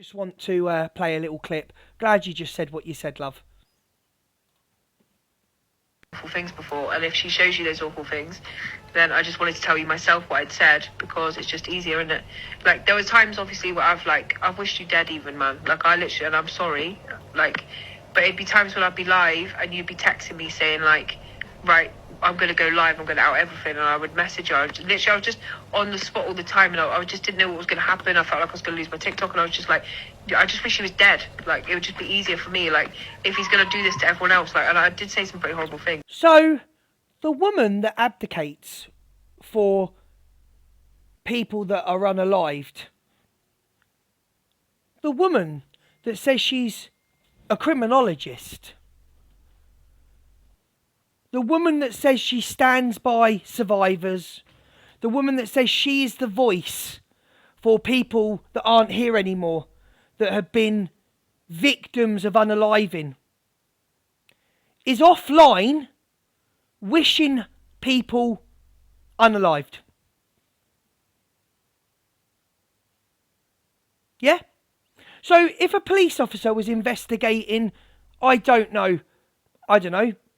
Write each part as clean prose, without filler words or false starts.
Just want to play a little clip. Glad you just said what you said, love. Awful things before, and if she shows you those awful things, then I just wanted to tell you myself what I'd said, because it's just easier, isn't it? Like, there was times, obviously, where I've wished you dead even, man. Like, I literally, and I'm sorry, like, but it'd be times when I'd be live and you'd be texting me saying, like, right, I'm going to go live, I'm going to out everything, and I would message her. I was just on the spot all the time, and I just didn't know what was going to happen. I felt like I was going to lose my TikTok, and I was just like, I just wish he was dead. Like, it would just be easier for me, like, if he's going to do this to everyone else. Like, and I did say some pretty horrible things. So, the woman that abdicates for people that are unalived, the woman that says she's a criminologist, the woman that says she stands by survivors, the woman that says she is the voice for people that aren't here anymore, that have been victims of unaliving, is offline wishing people unalived. Yeah? So if a police officer was investigating, I don't know,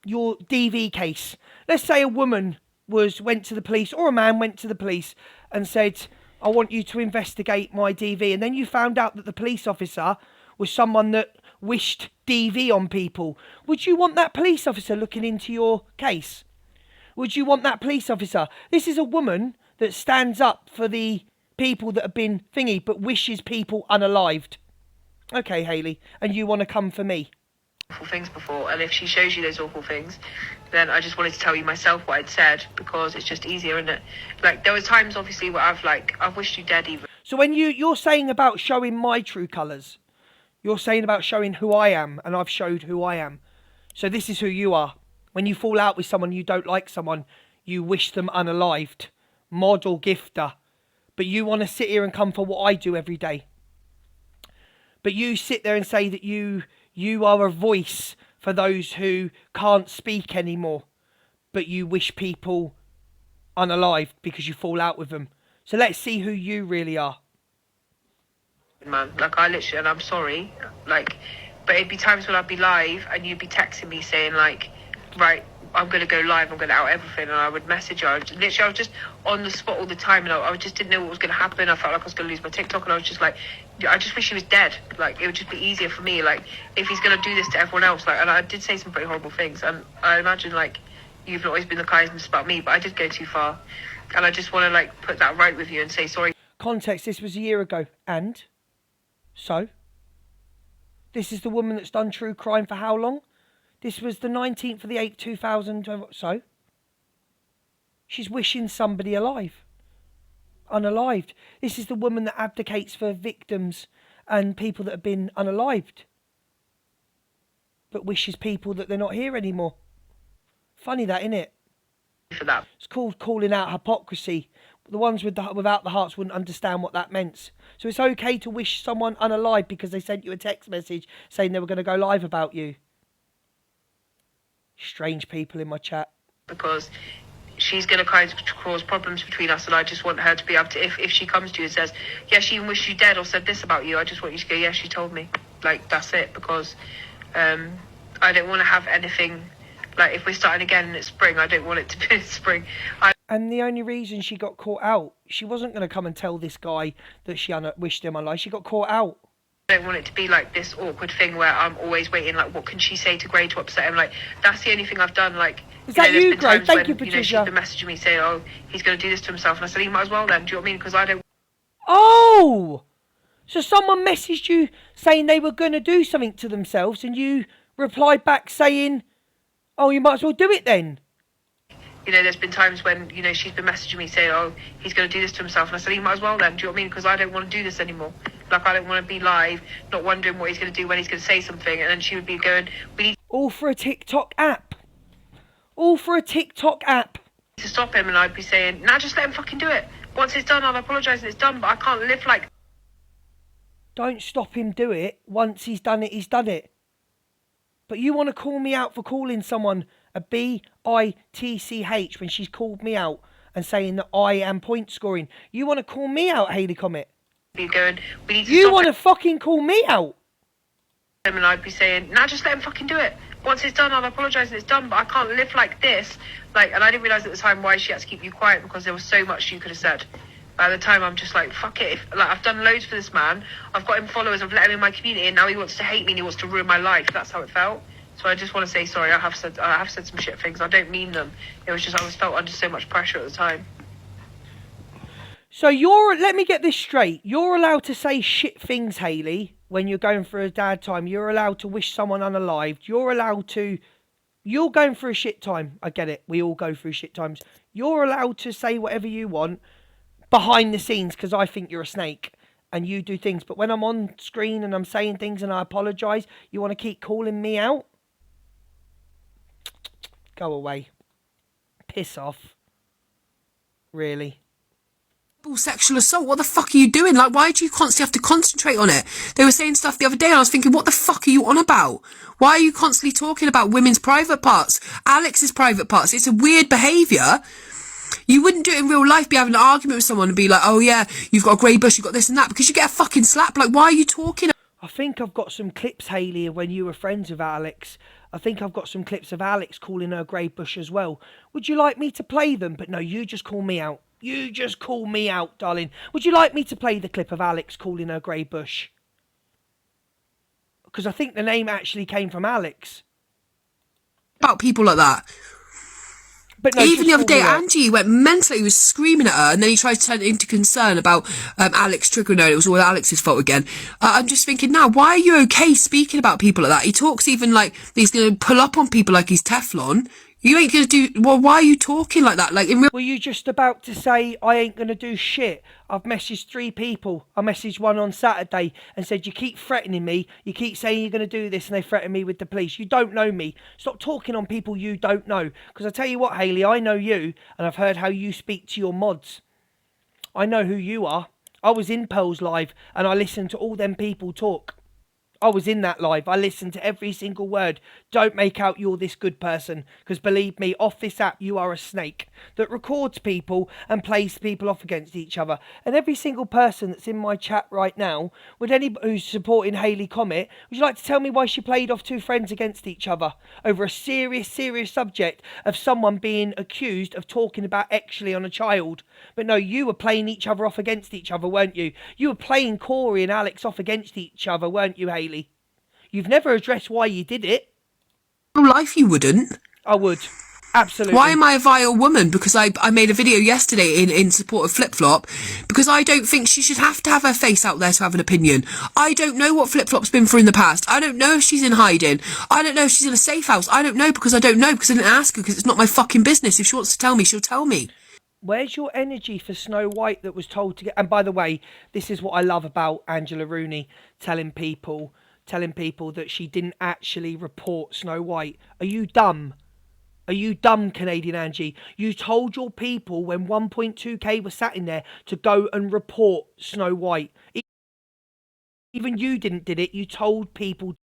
your DV case. Let's say a woman went to the police, or a man went to the police and said, I want you to investigate my DV. And then you found out that the police officer was someone that wished DV on people. Would you want that police officer looking into your case? Would you want that police officer? This is a woman that stands up for the people that have been thingy, but wishes people unalived. Okay, Hayley, and you want to come for me? Awful things before, and if she shows you those awful things, then I just wanted to tell you myself what I'd said, because it's just easier, isn't it? Like, there was times, obviously, where I've wished you dead even. So when you're saying about showing my true colours, you're saying about showing who I am, and I've showed who I am. So this is who you are. When you fall out with someone, you don't like someone, you wish them unalived, mod or gifter, but you want to sit here and come for what I do every day. But you sit there and say that you are a voice for those who can't speak anymore, but you wish people unalived because you fall out with them. So let's see who you really are. Man, like, I literally, and I'm sorry, like, but it'd be times when I'd be live and you'd be texting me saying, like, right, I'm going to go live, I'm going to out everything, and I would message her. I was just on the spot all the time, and I just didn't know what was going to happen. I felt like I was going to lose my TikTok, and I was just like, I just wish he was dead. Like, it would just be easier for me, like, if he's going to do this to everyone else. Like, and I did say some pretty horrible things, and I imagine, like, you've not always been the kindness about me, but I did go too far, and I just want to, like, put that right with you and say sorry. Context, this was a year ago, and so this is the woman that's done true crime for how long? This was the 19th of the 8th, 2000. So she's wishing somebody alive, unalived. This is the woman that advocates for victims and people that have been unalived, but wishes people that they're not here anymore. Funny that, innit? For that. It's called calling out hypocrisy. The ones without the hearts wouldn't understand what that meant. So it's okay to wish someone unalive because they sent you a text message saying they were going to go live about you. Strange people in my chat. Because she's going to kind of cause problems between us, and I just want her to be able to, if she comes to you and says, yeah, she even wished you dead or said this about you, I just want you to go, yeah, she told me. Like, that's it, because I don't want to have anything, like, if we're starting again and it's spring, I don't want it to be spring. And the only reason she got caught out, she wasn't going to come and tell this guy that she wished him unalive. She got caught out. I don't want it to be like this awkward thing where I'm always waiting, like, what can she say to Gray to upset him? Like, that's the only thing I've done. Like, is that you, Gray? Thank you, Patricia. She's been messaging me saying, oh, he's going to do this to himself. And I said, he might as well then. Do you know what I mean? Because I don't... Oh! So someone messaged you saying they were going to do something to themselves, and you replied back saying, oh, you might as well do it then. You know, there's been times when, you know, she's been messaging me saying, oh, he's going to do this to himself. And I said, he might as well then. Do you know what I mean? Because I don't want to do this anymore. Like, I don't want to be live, not wondering what he's going to do when he's going to say something. And then she would be going, we need all for a TikTok app. All for a TikTok app. to stop him. And I'd be saying, nah, just let him fucking do it. Once it's done, I'll apologise and it's done. But I can't live like... Don't stop him do it. Once he's done it, he's done it. But you want to call me out for calling someone a bitch when she's called me out and saying that I am point scoring. You want to call me out, Hayley Comet? be going, we need to You stop want to fucking call me out? him, and I'd be saying, nah, just let him fucking do it. Once it's done, I'll apologise and it's done, but I can't live like this. Like, and I didn't realise at the time why she had to keep you quiet, because there was so much you could have said. By the time I'm just like, fuck it. Like, I've done loads for this man. I've got him followers. I've let him in my community, and now he wants to hate me and he wants to ruin my life. That's how it felt. So I just want to say sorry. I have said some shit things. I don't mean them. It was just I was felt under so much pressure at the time. So let me get this straight. You're allowed to say shit things, Hayley, when you're going through a bad time. You're allowed to wish someone unalived. You're going through a shit time. I get it. We all go through shit times. You're allowed to say whatever you want behind the scenes, because I think you're a snake and you do things. But when I'm on screen and I'm saying things and I apologise, you want to keep calling me out? Go away. Piss off. Really. Sexual assault, what the fuck are you doing? Like, why do you constantly have to concentrate on it? They were saying stuff the other day and I was thinking, what the fuck are you on about? Why are you constantly talking about women's private parts, Alex's private parts? It's a weird behaviour. You wouldn't do it in real life, be having an argument with someone and be like, oh yeah, you've got a grey bush, you've got this and that, because you get a fucking slap. Like, why are you talking? I think I've got some clips, Hayley, of when you were friends with Alex. I think I've got some clips of Alex calling her grey bush as well. Would you like me to play them? But no, you just call me out. You just call me out, darling. Would you like me to play the clip of Alex calling her grey bush? Because I think the name actually came from Alex. About people like that. But no, even the other day, Angie went mentally. He was screaming at her, and then he tried to turn it into concern about Alex triggering her. And it was all Alex's fault again. I'm just thinking now, why are you okay speaking about people like that? He talks even like he's going to pull up on people like he's Teflon. You ain't going to do... Well, why are you talking like that? Like, Were you just about to say, I ain't going to do shit? I've messaged 3 people. I messaged one on Saturday and said, you keep threatening me. You keep saying you're going to do this and they threaten me with the police. You don't know me. Stop talking on people you don't know. Because I tell you what, Hayley, I know you and I've heard how you speak to your mods. I know who you are. I was in Pearl's live and I listened to all them people talk. I was in that live. I listened to every single word. Don't make out you're this good person. Because believe me, off this app, you are a snake that records people and plays people off against each other. And every single person that's in my chat right now, would anybody who's supporting Hayley Comet, would you like to tell me why she played off 2 friends against each other over a serious subject of someone being accused of talking about actually on a child? But no, you were playing each other off against each other, weren't you? You were playing Corey and Alex off against each other, weren't you, Hayley? You've never addressed why you did it. in real life, you wouldn't. I would. Absolutely. Why am I a vile woman? Because I made a video yesterday in support of Flip Flop, because I don't think she should have to have her face out there to have an opinion. I don't know what Flip Flop's been through in the past. I don't know if she's in hiding. I don't know if she's in a safe house. I don't know because I don't know, because I didn't ask her, because it's not my fucking business. If she wants to tell me, she'll tell me. Where's your energy for Snow White that was told to get... And by the way, this is what I love about Angela Rooney, telling people that she didn't actually report Snow White. Are you dumb? Are you dumb, Canadian Angie? You told your people when 1.2k was sat in there to go and report Snow White. Even you didn't did it. You told people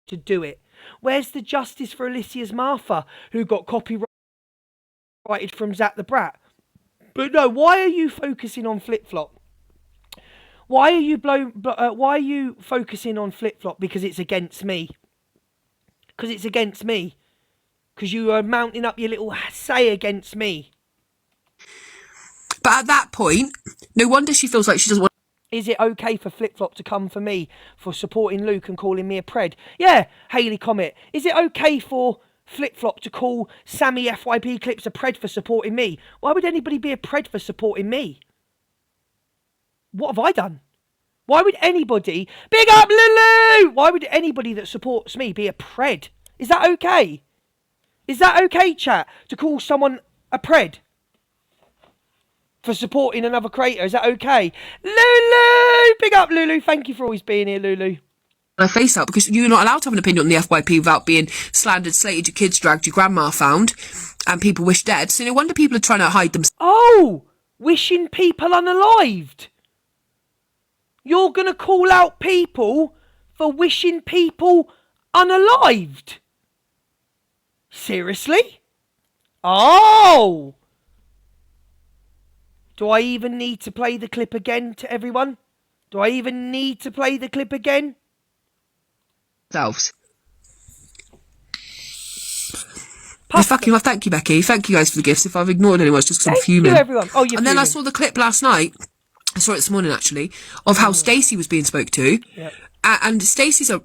to do it. Where's the justice for Alicia's Martha, who got copyrighted from Zach the Brat? But no, why are you focusing on Flip Flop? Why are you focusing on Flip Flop? Because it's against me. Because it's against me. Because you are mounting up your little say against me. But at that point, no wonder she feels like she doesn't want... Is it okay for Flip Flop to come for me for supporting Luke and calling me a pred? Yeah, Hayley Comet. Is it okay for Flip Flop to call Sammy FYP Clips a pred for supporting me? Why would anybody be a pred for supporting me? What have I done? Why would anybody... Big up Lulu! Why would anybody that supports me be a pred? Is that okay? Is that okay, chat, to call someone a pred for supporting another creator? Is that okay? Lulu! Big up, Lulu. Thank you for always being here, Lulu. ...her face out, because you're not allowed to have an opinion on the FYP without being slandered, slated, your kids dragged, your grandma found, and people wish dead. So no wonder people are trying to hide themselves. Oh! Wishing people unalived. You're going to call out people for wishing people unalived? Seriously? Oh! Do I even need to play the clip again to everyone? Do I even need to play the clip again? Selves. Fucking well, thank you, Becky. Thank you guys for the gifts. If I've ignored anyone, it's just because I'm fuming. Thank you, everyone. Oh, you're And then fuming. I saw the clip last night. I saw it this morning, actually, of how Stacey was being spoke to. Yep. And Stacey's a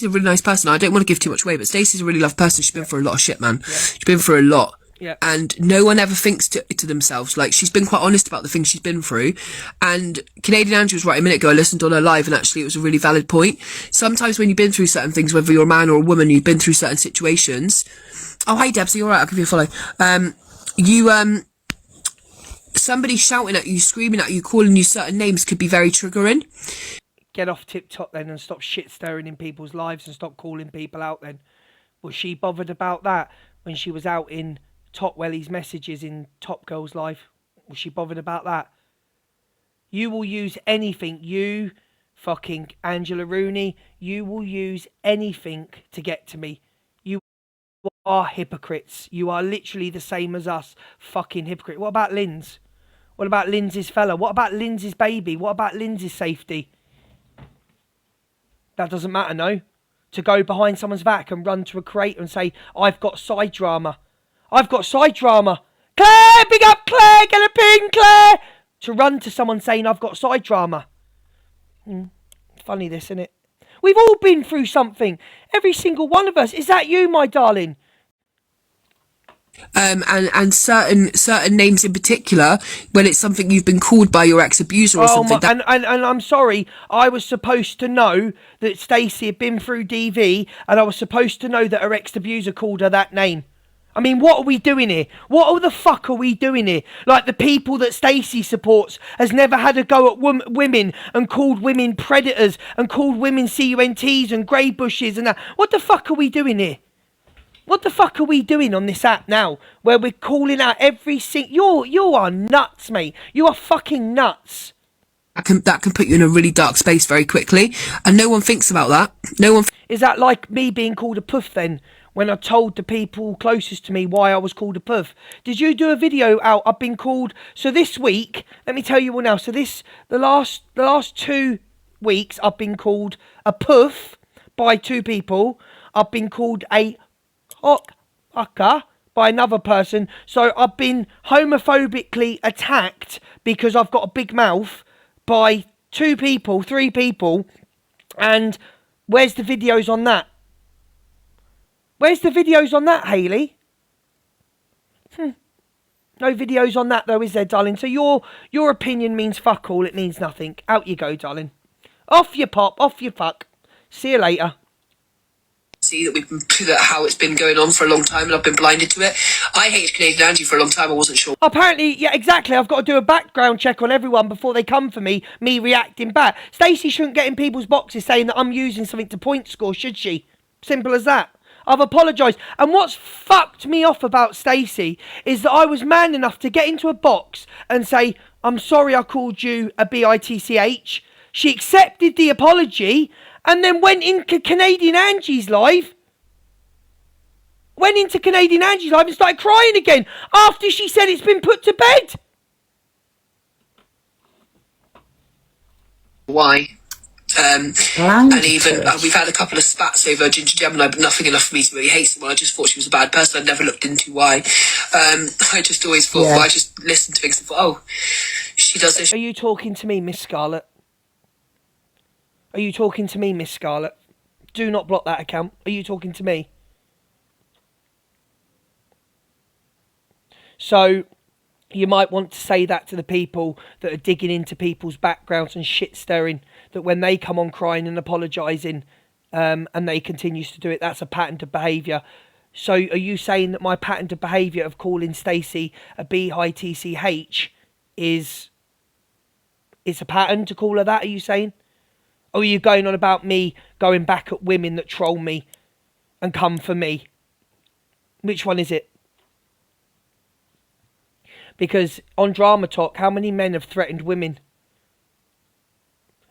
really nice person. I don't want to give too much away, but Stacey's a really lovely person. She's been through a lot of shit, man. Yep. She's been through a lot. Yep. And no one ever thinks to themselves. Like, she's been quite honest about the things she's been through. And Canadian Angie was right a minute ago. I listened on her live, and actually it was a really valid point. Sometimes when you've been through certain things, whether you're a man or a woman, you've been through certain situations. Oh, hi, Debs. Are you all right? I'll give you a follow. Somebody shouting at you, screaming at you, calling you certain names could be very triggering. Get off TikTok then and stop shit stirring in people's lives and stop calling people out then. Was she bothered about that when she was out in Top Welly's messages in Top Girl's life? Was she bothered about that? You will use anything, you fucking Angela Rooney, you will use anything to get to me. You are hypocrites. You are literally the same as us, fucking hypocrite. What about Lynn's? What about Lindsay's fella? What about Lindsay's baby? What about Lindsay's safety? That doesn't matter, no? To go behind someone's back and run to a creator and say, I've got side drama. I've got side drama. Claire, big up Claire, get a ping, Claire. To run to someone saying, I've got side drama. Funny this, isn't it? We've all been through something. Every single one of us. Is that you, my darling? And certain names in particular, when it's something you've been called by your ex-abuser or something. And I'm sorry, I was supposed to know that Stacey had been through DV, and I was supposed to know that her ex-abuser called her that name. I mean, what are we doing here? What the fuck are we doing here? Like, the people that Stacey supports has never had a go at women and called women predators and called women CUNTs and grey bushes and that. What the fuck are we doing here? What the fuck are we doing on this app now, where we're calling out every single... You are nuts, mate. You are fucking nuts. That can put you in a really dark space very quickly, and no one thinks about that. Is that like me being called a puff then, when I told the people closest to me why I was called a puff? Did you do a video out? I've been called... So this week, let me tell you all now. So the last 2 weeks, I've been called a puff by 2 people. I've been called a fucker by another person. So I've been homophobically attacked because I've got a big mouth by 2 people, 3 people. And where's the videos on that? Where's the videos on that, Hayley? No videos on that though, is there, darling? So your opinion means fuck all. It means nothing. Out you go, darling. Off you pop. Off you fuck. See you later. See that we've been how it's been going on for a long time, and I've been blinded to it. I hated Canadian Angie for a long time. I wasn't sure. Apparently, yeah, exactly. I've got to do a background check on everyone before they come for me reacting back. Stacey shouldn't get in people's boxes saying that I'm using something to point score, should she? Simple as that. I've apologised. And what's fucked me off about Stacey is that I was man enough to get into a box and say, I'm sorry I called you a bitch. She accepted the apology and then went into Canadian Angie's live. And started crying again after she said it's been put to bed. Why? And even we've had a couple of spats over Ginger Gemini, but nothing enough for me to really hate someone. I just thought she was a bad person. I'd never looked into why. I just always thought, I just listened to things and thought, oh, she does this. Are you talking to me, Miss Scarlett? Are you talking to me, Miss Scarlett? Do not block that account. Are you talking to me? So, you might want to say that to the people that are digging into people's backgrounds and shit stirring, that when they come on crying and apologising, and they continues to do it, that's a pattern of behaviour. So, are you saying that my pattern of behaviour of calling Stacey a BITCH is a pattern to call her that? Are you saying? Or are you going on about me going back at women that troll me and come for me? Which one is it? Because on Drama Talk, how many men have threatened women?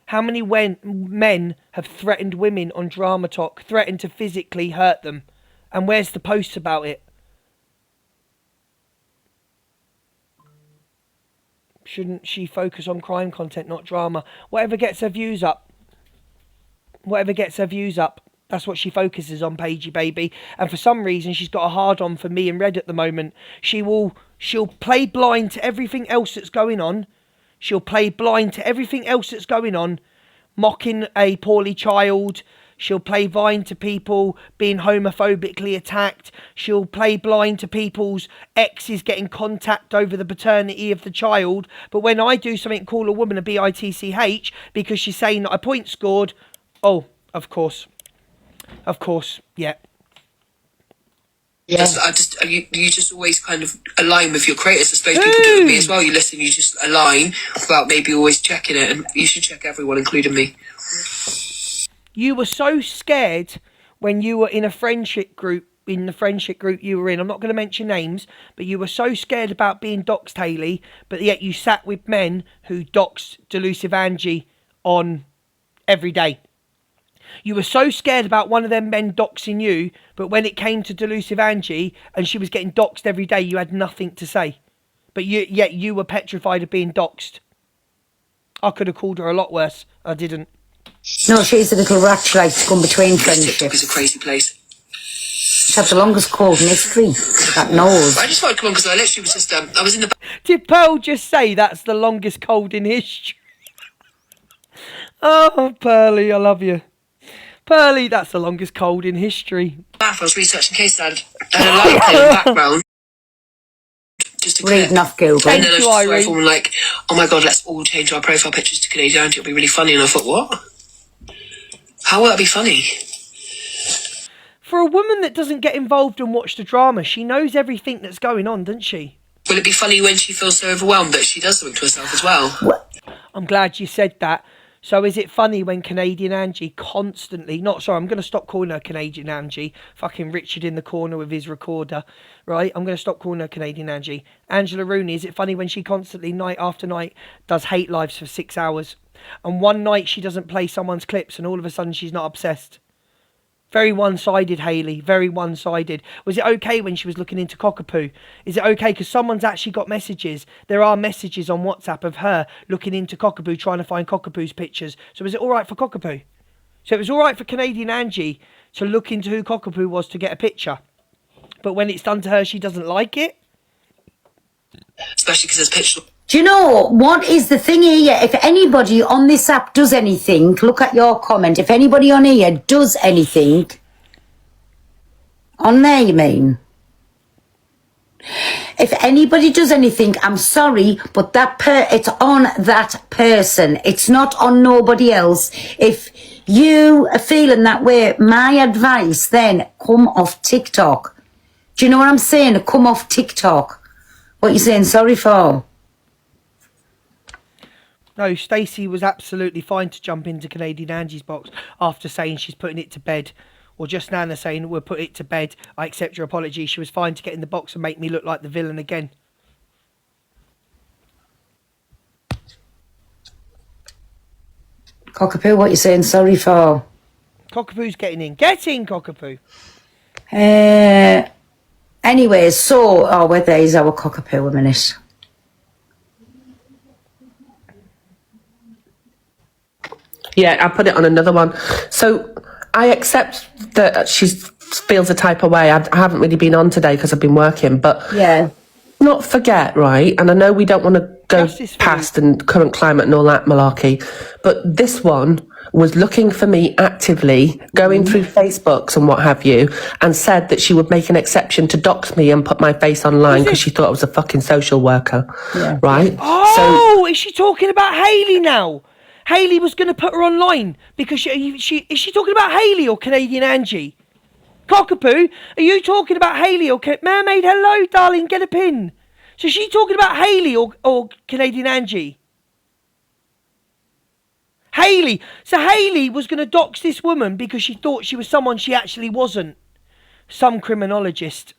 How many men have threatened women on Drama Talk, threatened to physically hurt them? And where's the post about it? Shouldn't she focus on crime content, not drama? Whatever gets her views up. Whatever gets her views up. That's what she focuses on, Paigey baby. And for some reason, she's got a hard-on for me and Red at the moment. She'll play blind to everything else that's going on. She'll play blind to everything else that's going on. Mocking a poorly child. She'll play blind to people being homophobically attacked. She'll play blind to people's exes getting contact over the paternity of the child. But when I do something, call a woman a bitch because she's saying that I point scored, oh, of course. Of course, yeah. Yeah. You just always kind of align with your creators. I suppose people do it with me as well. You listen, you just align without maybe always checking it. And you should check everyone, including me. You were so scared when you were in a friendship group, in the friendship group you were in. I'm not going to mention names, but you were so scared about being doxed, Hayley, but yet you sat with men who doxed Delusive Angie on every day. You were so scared about one of them men doxing you, but when it came to Delusive Angie and she was getting doxed every day, you had nothing to say. But yet you were petrified of being doxed. I could have called her a lot worse. I didn't. No, she's a little rat. She likes to come between friendships. TikTok is a crazy place. She had the longest code in history. That knows. I just wanted to come on because I literally was just, I was in the... Did Pearl just say that's the longest cold in history? Oh, Pearly, I love you. Pearly, that's the longest cold in history. I was researching case and a light in the background. Just to Reading off Google. Thank and then you, I was Irene. just like, oh my god, let's all change our profile pictures to Canadian Angie. It'll be really funny. And I thought, what? How will that be funny? For a woman that doesn't get involved and watch the drama, she knows everything that's going on, doesn't she? Will it be funny when she feels so overwhelmed that she does something to herself as well? I'm glad you said that. So is it funny when Canadian Angie constantly... I'm going to stop calling her Canadian Angie. Fucking Richard in the corner with his recorder, right? I'm going to stop calling her Canadian Angie. Angela Rooney, is it funny when she constantly, night after night, does hate lives for 6 hours? And one night she doesn't play someone's clips and all of a sudden she's not obsessed? Very one-sided, Hayley. Very one-sided. Was it okay when she was looking into Cockapoo? Is it okay? Because someone's actually got messages. There are messages on WhatsApp of her looking into Cockapoo, trying to find Cockapoo's pictures. So is it all right for Cockapoo? So it was all right for Canadian Angie to look into who Cockapoo was to get a picture. But when it's done to her, she doesn't like it? Especially because there's pictures. Do you know what is the thing here? If anybody on this app does anything, look at your comment. If anybody on here does anything, on there you mean? If anybody does anything, I'm sorry, but it's on that person. It's not on nobody else. If you are feeling that way, my advice then, come off TikTok. Do you know what I'm saying? Come off TikTok. What you saying sorry for? No, Stacey was absolutely fine to jump into Canadian Angie's box after saying she's putting it to bed. Or just Nana saying, we'll put it to bed. I accept your apology. She was fine to get in the box and make me look like the villain again. Cockapoo, what you saying sorry for? Cockapoo's getting in. Get in, Cockapoo. Anyways, so, where is our Cockapoo a minute? Yeah, I put it on another one. So I accept that she feels a type of way. I haven't really been on today because I've been working, but Yeah. not forget, right? And I know we don't want to go Justice for past and current climate and all that malarkey, but this one was looking for me actively, going through Facebooks and what have you, and said that she would make an exception to dox me and put my face online because she thought I was a fucking social worker, right? Oh, is she talking about Hayley now? Hayley was going to put her online because is she talking about Hayley or Canadian Angie? Cockapoo, are you talking about Hayley or Mermaid? Hello, darling, get a pin. So is she talking about Hayley or Canadian Angie? Hayley. So Hayley was going to dox this woman because she thought she was someone she actually wasn't. Some criminologist.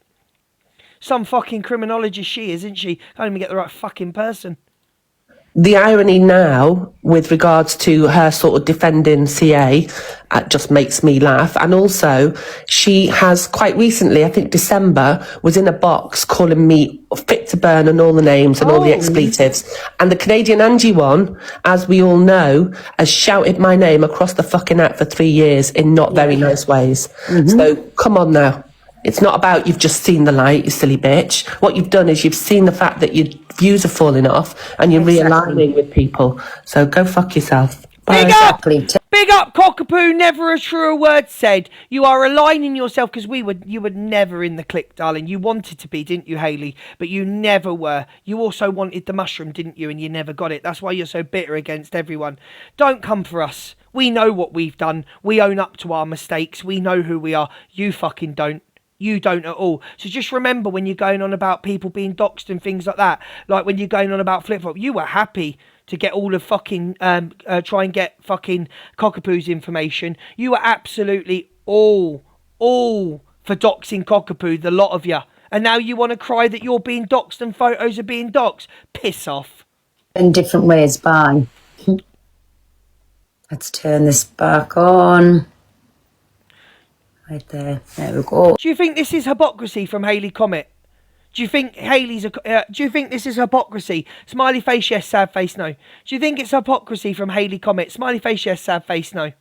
Some fucking criminologist she is, isn't she? Can't even get the right fucking person. the irony now with regards to her sort of defending CA just makes me laugh. And also, she has quite recently, I think December, was in a box calling me fit to burn and all the names and all the expletives. And the Canadian Angie one, as we all know, has shouted my name across the fucking app for 3 years in not very nice ways. So come on now. It's not about you've just seen the light, you silly bitch. What you've done is you've seen the fact that your views are falling off and you're realigning with people. So go fuck yourself. Bye. Big up, cockapoo, never a truer word said. You are aligning yourself because you were never in the clique, darling. You wanted to be, didn't you, Hayley? But you never were. You also wanted the mushroom, didn't you? And you never got it. That's why you're so bitter against everyone. Don't come for us. We know what we've done. We own up to our mistakes. We know who we are. You fucking don't. You don't at all. So just remember when you're going on about people being doxed and things like that, like when you're going on about flip-flop, you were happy to get all the fucking, try and get fucking cockapoo's information. You were absolutely all for doxing cockapoo, the lot of you. And now you want to cry that you're being doxed and photos are being doxed. Piss off. In different ways, bye. Let's turn this back on. Right there we go. Do you think this is hypocrisy from Hayley Comet? Do you think do you think this is hypocrisy? Smiley face, yes. Sad face, no. Do you think it's hypocrisy from Hayley Comet? Smiley face, yes. Sad face, no.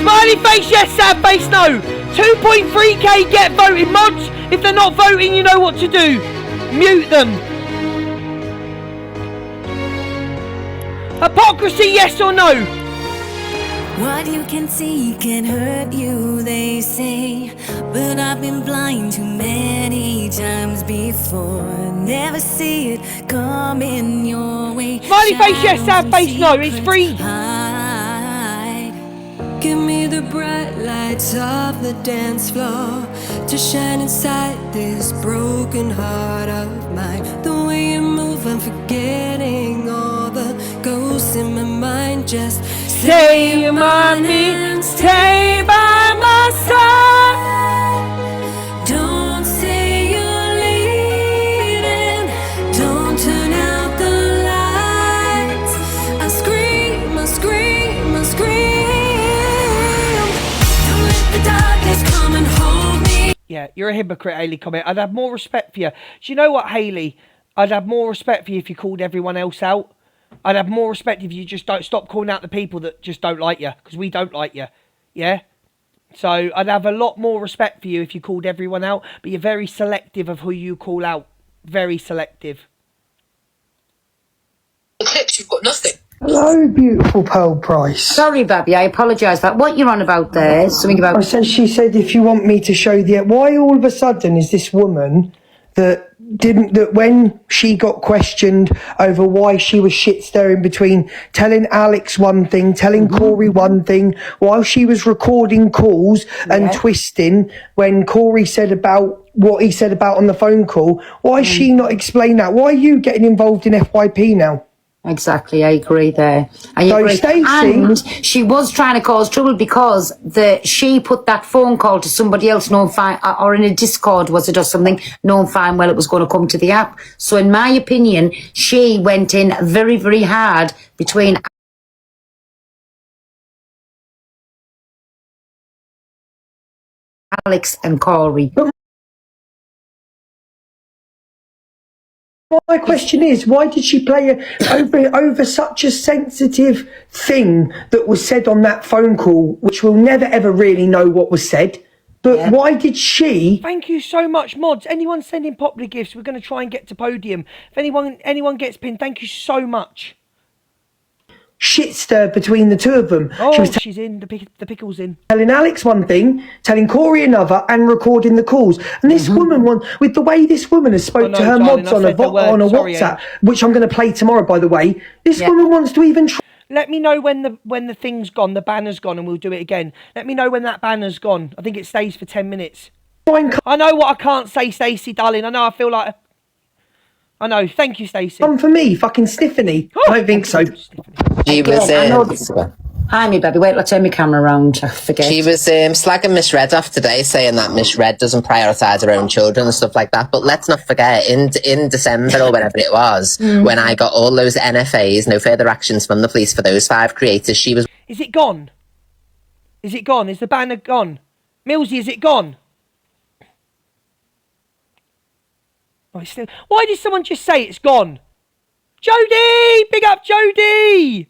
Smiley face, yes. Sad face, no. 2.3k get voted, mods. If they're not voting, you know what to do. Mute them. Hypocrisy, yes or no? What you can see can hurt you, they say. But I've been blind too many times before. Never see it coming your way. Smiley face, yes. Sad face, no. It's free. Hide. Give me the bright lights of the dance floor to shine inside this broken heart of mine. The way you move, I'm forgetting all the ghosts in my mind. Just say my name, stay by my side. Don't say you're leaving. Don't turn out the lights. I scream, I scream, I scream. Don't let the darkness come and hold me. Yeah, you're a hypocrite, Hayley Comet. I'd have more respect for you. Do you know what, Hayley? I'd have more respect for you if you called everyone else out. I'd have more respect if you just don't stop calling out the people that just don't like you, because we don't like you. Yeah? So I'd have a lot more respect for you if you called everyone out, but you're very selective of who you call out. Very selective. The clips, you've got nothing. Hello, beautiful Pearl Price. Sorry, Babby, I apologise for that. What you're on about there? Something about... She said if you want me to show the... Why all of a sudden is this woman that when she got questioned over why she was shit stirring between telling Alex one thing, telling Corey one thing, while she was recording calls and twisting when Corey said about what he said about on the phone call, why is she not explain that? Why are you getting involved in FYP now? Exactly, I agree there. Stacey, and she was trying to cause trouble because she put that phone call to somebody else, known fine, or in a Discord, was it, or something, known fine well it was going to come to the app. So in my opinion, she went in very, very hard between Alex and Corey. My question is, why did she play over such a sensitive thing that was said on that phone call, which we'll never ever really know what was said? But why did she... Thank you so much, mods. Anyone sending popular gifts, we're going to try and get to podium. If anyone gets pinned, thank you so much. Shit stir between the two of them. Oh, she's in. The pickle's in. Telling Alex one thing, telling Corey another, and recording the calls. And this woman, with the way this woman has spoke to her mods on a WhatsApp, which I'm going to play tomorrow, by the way, this woman wants to even try. Let me know when the thing's gone, the banner's gone, and we'll do it again. Let me know when that banner's gone. I think it stays for 10 minutes. I know what I can't say, Stacey, darling. I know I feel like... I know. Thank you, Stacey. Come for me, fucking Stephanie. I don't think so. She was Hi, me baby. Wait till I turn my camera around. I forget. She was slagging Miss Red off today, saying that Miss Red doesn't prioritise her own children and stuff like that. But let's not forget, in December or whenever it was, when I got all those NFAs, no further actions from the police for those 5 creators, she was... Is it gone? Is it gone? Is the banner gone? Millsy, is it gone? Oh, it's still... Why did someone just say it's gone? Jodie! Big up Jodie!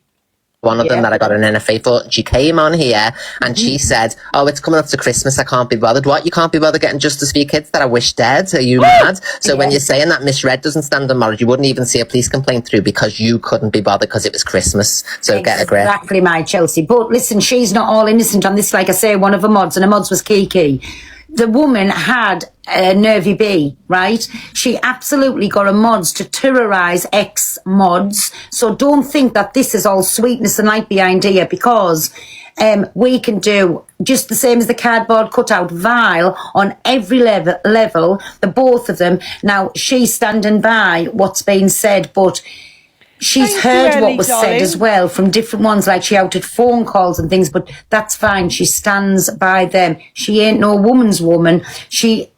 One of them that I got an NFA for, she came on here and she said, oh, it's coming up to Christmas, I can't be bothered. What, you can't be bothered getting justice for your kids that I wish dead? Are you mad? So when you're saying that Miss Red doesn't stand on moral, you wouldn't even see a police complaint through because you couldn't be bothered because it was Christmas. So get a grip. Exactly, my Chelsea. But listen, she's not all innocent on this. Like I say, one of her mods, and her mods was Kiki. The woman had a nervy bee, right? She absolutely got her mods to terrorise ex-mods. So don't think that this is all sweetness and light behind here, because we can do just the same as the cardboard cutout, vile on every level, the both of them. Now, she's standing by what's been said, but... She's heard what was said as well from different ones, like she outed phone calls and things, but that's fine. She stands by them. She ain't no woman's woman. She's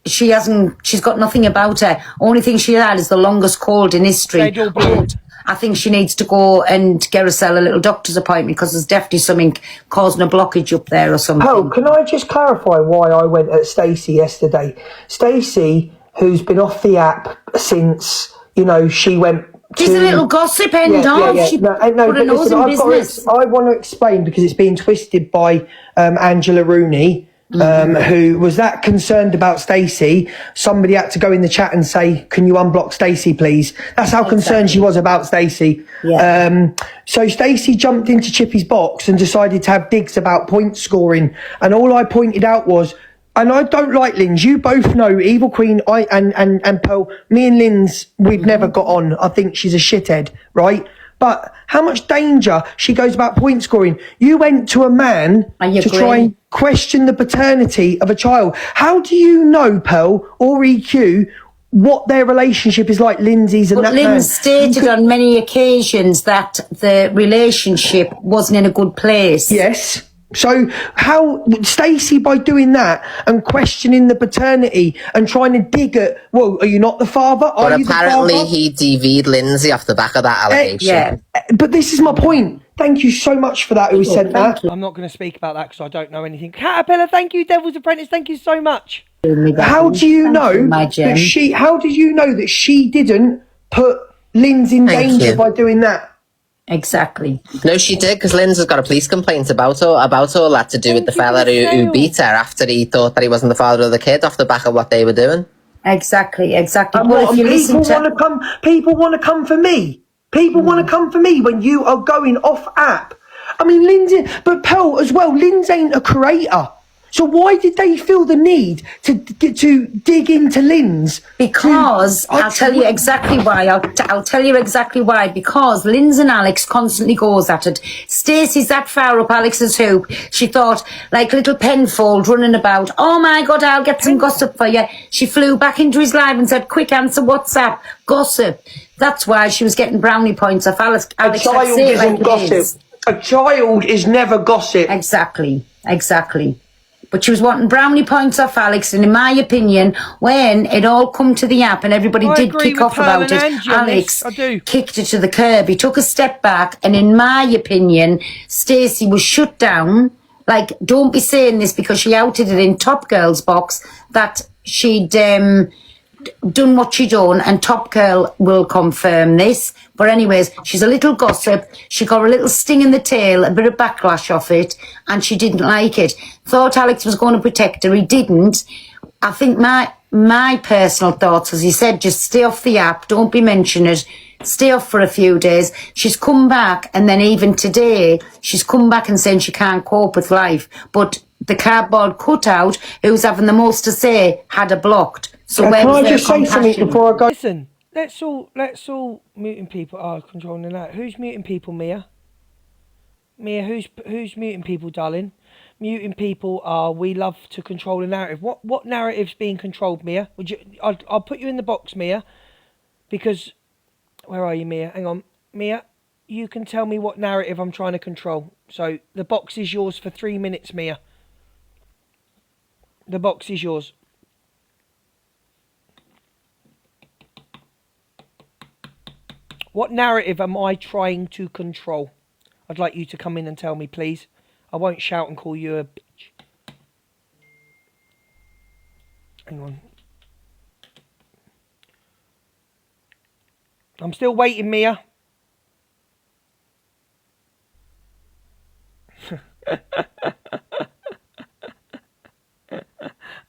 got nothing about her. Only thing she had is the longest cold in history. But I think she needs to go and get herself a little doctor's appointment, because there's definitely something causing a blockage up there or something. Oh, can I just clarify why I went at Stacey yesterday? Stacey, who's been off the app since, she went... She's a little gossip end off. She put her nose in business. I want to explain, because it's being twisted by Angela Rooney, who was that concerned about Stacey. Somebody had to go in the chat and say, can you unblock Stacey, please? That's how concerned she was about Stacey. Yeah. So Stacey jumped into Chippy's box and decided to have digs about point scoring. And all I pointed out was, and I don't like Linz. You both know Evil Queen, and Pearl. Me and Linz, we've never got on. I think she's a shithead, right? But how much danger she goes about point scoring. You went to a man to try and question the paternity of a child. How do you know, Pearl or EQ, what their relationship is like, Lindsay's and that man? Linz stated on many occasions that the relationship wasn't in a good place. Yes. So how Stacey, by doing that and questioning the paternity and trying to dig at, well, are you not the father? But apparently he DV'd Lindsay off the back of that allegation. Yeah. But this is my point. Thank you so much for that, who said that. I'm not going to speak about that because I don't know anything. Caterpillar, thank you. Devil's Apprentice, thank you so much. How do you know that how did you know that she didn't put Linz in danger by doing that? Exactly. No, she did, because Linz has got a police complaint about all that to do with the fella who beat her after he thought that he wasn't the father of the kid off the back of what they were doing. Exactly. And Well, if you listen to... people want to come for me. People want to come for me when you are going off app. I mean, Linz, but Pearl as well, Linz ain't a creator. So why did they feel the need to dig into Linz? Because I'll tell you exactly why. I'll tell you exactly why. Because Linz and Alex constantly goes at it. Stacey's that far up Alex's hoop. She thought, like little Penfold running about, oh my God, I'll get some gossip for you. She flew back into his live and said, quick, answer WhatsApp. Gossip. That's why she was getting brownie points off Alex. A child isn't gossip. A child is never gossip. Exactly. But she was wanting brownie points off Alex, and in my opinion, when it all come to the app and everybody did kick off about it, Angie, Alex kicked it to the curb. He took a step back, and in my opinion, Stacey was shut down. Like, don't be saying this, because she outed it in Top Girl's box that she'd done what she done, and Top Girl will confirm this. But anyways, she's a little gossip. She got a little sting in the tail, a bit of backlash off it, and she didn't like it. Thought Alex was going to protect her. He didn't. I think my personal thoughts, as he said, just stay off the app. Don't be mentioning it. Stay off for a few days. She's come back, and then even today, she's come back and saying she can't cope with life. But the cardboard cutout, who's having the most to say, had her blocked. So can I just say something before I go? Listen, let's all muting people are controlling that. Who's muting people, Mia? Mia, who's muting people, darling? Muting people are, we love to control a narrative. What narrative's being controlled, Mia? I'll put you in the box, Mia, because where are you, Mia? Hang on, Mia. you can tell me what narrative I'm trying to control. So the box is yours for 3 minutes, Mia. The box is yours. What narrative am I trying to control? I'd like you to come in and tell me, please. I won't shout and call you a bitch. Hang on. I'm still waiting, Mia.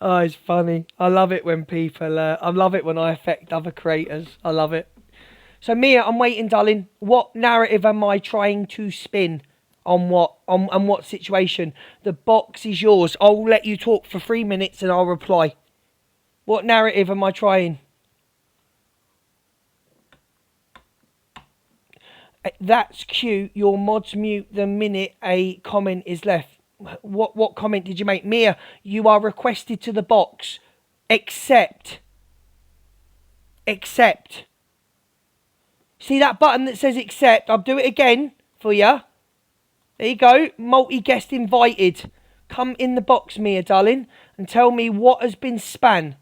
Oh, it's funny. I love it when people... I love it when I affect other creators. I love it. So, Mia, I'm waiting, darling. What narrative am I trying to spin? On what? On what situation? The box is yours. I'll let you talk for 3 minutes and I'll reply. What narrative am I trying? That's cute. Your mods mute the minute a comment is left. What comment did you make? Mia, you are requested to the box. Accept. See that button that says accept? I'll do it again for you. There you go. Multi-guest invited. Come in the box, Mia, darling, and tell me what has been spam.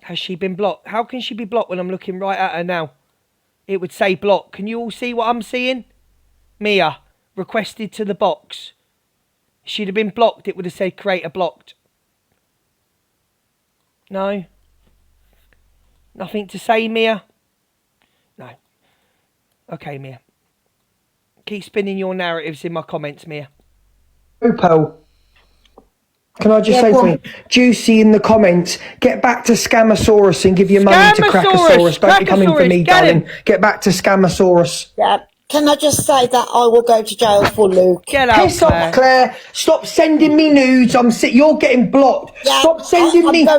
Has she been blocked? How can she be blocked when I'm looking right at her now? It would say block. Can you all see what I'm seeing? Mia, requested to the box. She'd have been blocked. It would have said creator blocked. No? Nothing to say, Mia? No. Okay, Mia. Keep spinning your narratives in my comments, Mia. Opal, can I just say something? Juicy in the comments, get back to Scamasaurus and give your money to Crackosaurus. Don't be coming for me, darling. Get back to Scamasaurus. Yeah. Can I just say that I will go to jail for Luke? Get out, Piss off, Claire. Stop sending me nudes. I'm sick. You're getting blocked. Yeah, Stop sending me. I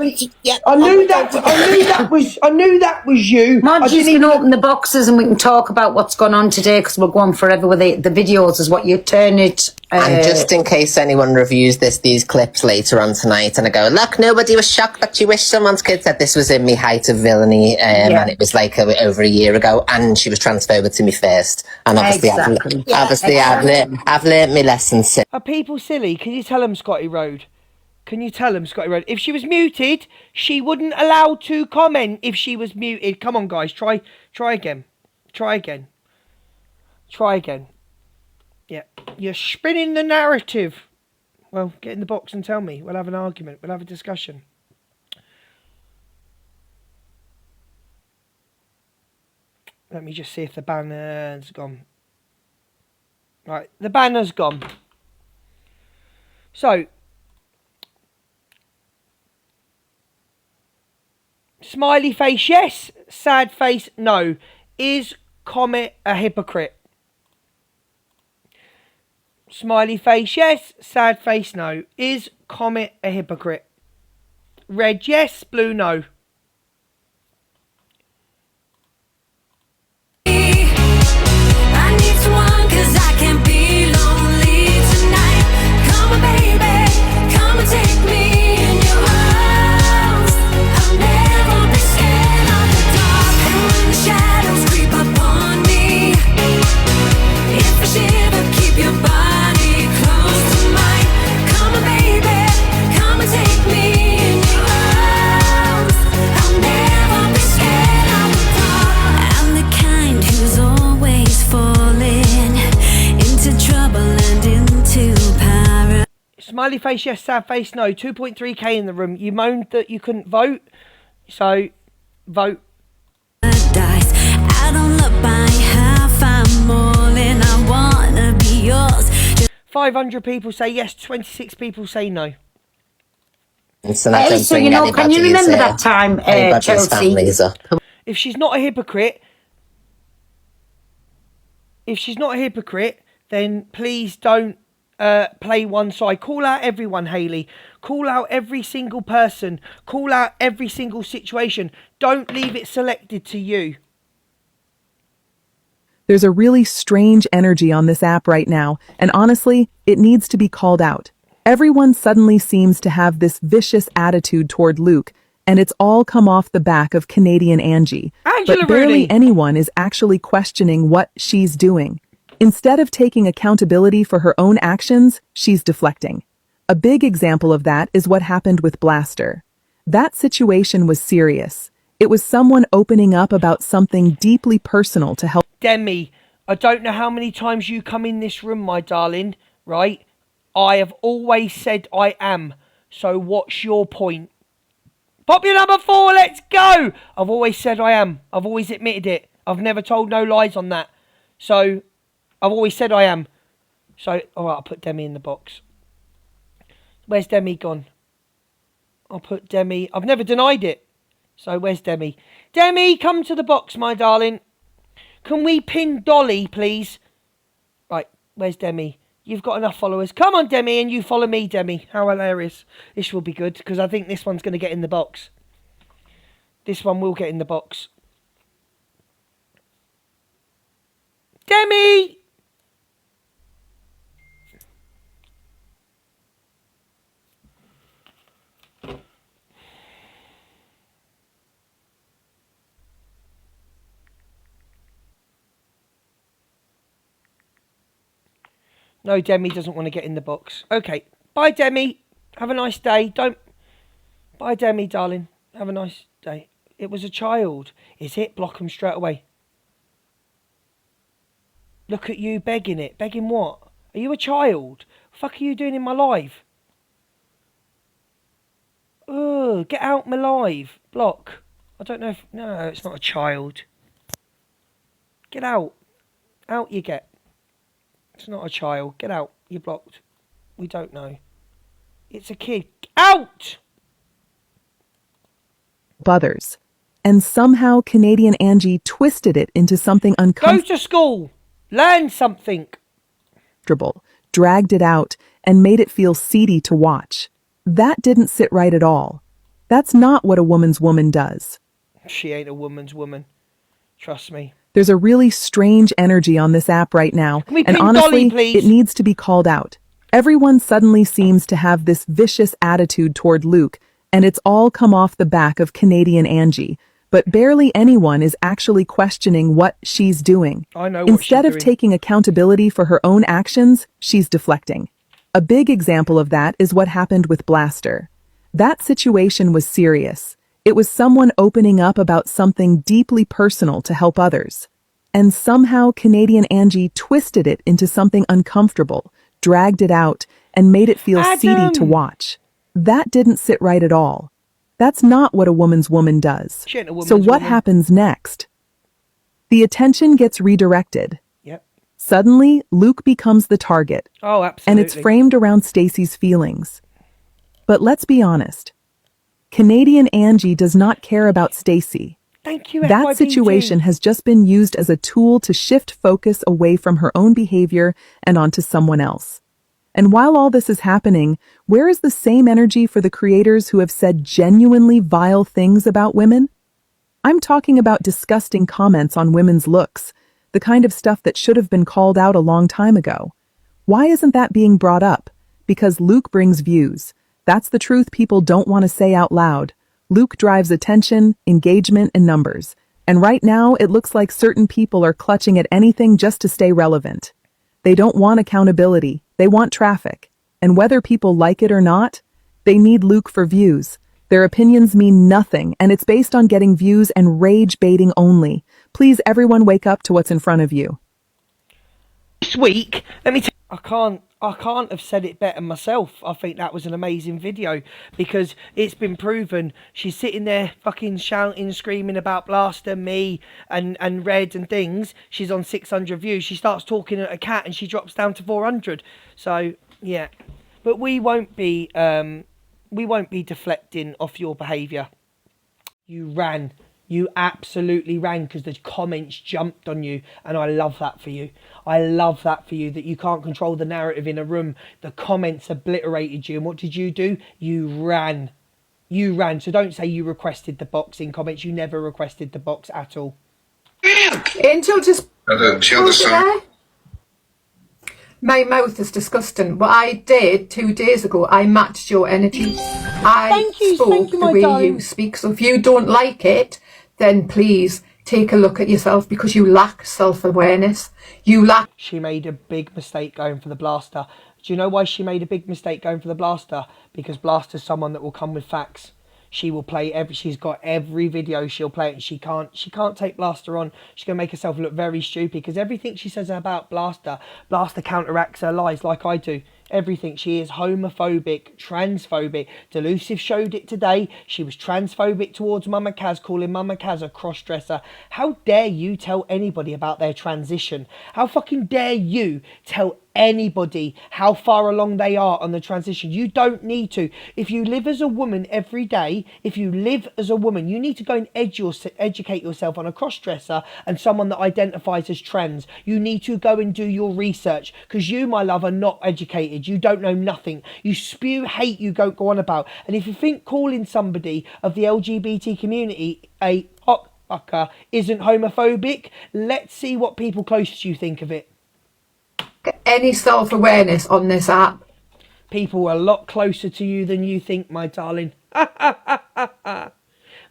knew that was you. Margie's can open the boxes and we can talk about what's gone on today because we're going forever with the videos is what you turn it. And just in case anyone reviews these clips later on tonight and I go, look, nobody was shocked that you wish someone's kid said this was in me height of villainy and it was like over a year ago and she was transferred to me first. And obviously, I've learned my lesson. Are people silly? Can you tell them, Scotty Road? Can you tell them, Scotty Road? If she was muted, she wouldn't allow to comment if she was muted. Come on, guys. Try again. Try again. Yeah. You're spinning the narrative. Well, get in the box and tell me. We'll have an argument. We'll have a discussion. Let me just see if the banner's gone. Right, the banner's gone. So, smiley face, yes. Sad face, no. Is Comet a hypocrite? Smiley face, yes. Sad face, no. Is Comet a hypocrite? Red, yes. Blue, no. Smiley face, yes. Sad face, no. 2.3k in the room. You moaned that you couldn't vote, so vote. 500 people say yes. 26 people say no. So you know, can you remember that time, Chelsea? If she's not a hypocrite, then please don't play one side. Call out everyone, Hayley. Call out every single person. Call out every single situation. Don't leave it selected to you. There's a really strange energy on this app right now, and honestly, it needs to be called out. Everyone suddenly seems to have this vicious attitude toward Luke, and it's all come off the back of Canadian Angie. Angela But barely Rooney. anyone is actually questioning what she's doing. Instead of taking accountability for her own actions, she's deflecting. A big example of that is what happened with Blaster. That situation was serious. It was someone opening up about something deeply personal to help. Demi, I don't know how many times you come in this room, my darling, right? I have always said I am. So what's your point? Popular number 4, let's go! I've always said I am. I've always admitted it. I've never told no lies on that. So, I've always said I am. So, alright, I'll put Demi in the box. Where's Demi gone? I'll put Demi. I've never denied it. So, where's Demi? Demi, come to the box, my darling. Can we pin Dolly, please? Right, where's Demi? You've got enough followers. Come on, Demi, and you follow me, Demi. How hilarious. This will be good, because I think this one's going to get in the box. This one will get in the box. Demi! No, Demi doesn't want to get in the box. Okay. Bye, Demi. Have a nice day. Don't... Bye, Demi, darling. Have a nice day. It was a child. Is it? Block him straight away. Look at you begging it. Begging what? Are you a child? What the fuck are you doing in my live? Ugh, get out my live. Block. I don't know if... No, it's not a child. Get out. Out you get. It's not a child. Get out. You're blocked. We don't know. It's a kid. Out! Others. And somehow Canadian Angie twisted it into something Go uncomfortable, to school. Learn something. dragged it out, and made it feel seedy to watch. That didn't sit right at all. That's not what a woman's woman does. She ain't a woman's woman. Trust me. There's a really strange energy on this app right now, Can we and pin honestly, Dolly, please? it needs to be called out. Everyone suddenly seems to have this vicious attitude toward Luke, and it's all come off the back of Canadian Angie, but barely anyone is actually questioning what she's doing. I know what Instead she's of doing. taking accountability for her own actions, she's deflecting. A big example of that is what happened with Blaster. That situation was serious. It was someone opening up about something deeply personal to help others. And somehow Canadian Angie twisted it into something uncomfortable, dragged it out, and made it feel seedy to Adam! watch. That didn't sit right at all. That's not what a woman's woman does. She ain't a woman's So what woman. happens next? The attention gets redirected. Yep. Suddenly, Luke becomes the target, Oh, absolutely. and it's framed around Stacy's feelings. But let's be honest. Canadian Angie does not care about Stacy. Thank you, That FYP situation too. has just been used as a tool to shift focus away from her own behavior and onto someone else. And while all this is happening, where is the same energy for the creators who have said genuinely vile things about women? I'm talking about disgusting comments on women's looks, the kind of stuff that should have been called out a long time ago. Why isn't that being brought up? Because Luke brings views. That's the truth people don't want to say out loud. Luke drives attention, engagement, and numbers. And right now, it looks like certain people are clutching at anything just to stay relevant. They don't want accountability. They want traffic. And whether people like it or not, they need Luke for views. Their opinions mean nothing, and it's based on getting views and rage baiting only. Please, everyone, wake up to what's in front of you. This week, let me tell you, I can't have said it better myself. I think that was an amazing video because it's been proven. She's sitting there fucking shouting, screaming about Blaster, me, and Red and things. She's on 600 views. She starts talking at a cat and she drops down to 400. So yeah, but we won't be deflecting off your behaviour. You ran. You absolutely ran because the comments jumped on you, and I love that for you. I love that for you, that you can't control the narrative in a room. The comments obliterated you, and what did you do? You ran. You ran. So don't say you requested the box in comments. You never requested the box at all. Angel just... She understand. My mouth is disgusting. What I did 2 days ago, I matched your energy. I Thank you, spoke the my way darling. you speak. So if you don't like it, then please take a look at yourself, because you lack self-awareness. You lack... She made a big mistake going for the blaster. Do you know why she made a big mistake going for the blaster? Because Blaster's someone that will come with facts. She will play she's got every video, she'll play it, and she can't take Blaster on. She's going to make herself look very stupid, because everything she says about Blaster counteracts her lies like I do. Everything. She is homophobic, transphobic. Delusive showed it today. She was transphobic towards Mama Kaz, calling Mama Kaz a cross-dresser. How dare you tell anybody about their transition? How fucking dare you tell anybody how far along they are on the transition? You don't need to. If you live as a woman every day, if you live as a woman, you need to go and educate yourself on a cross-dresser and someone that identifies as trans. You need to go and do your research, because you, my love, are not educated. You don't know nothing. You spew hate you go on about. And if you think calling somebody of the LGBT community a fucker isn't homophobic, let's see what people close to you think of it. any self-awareness on this app. People are a lot closer to you than you think, my darling.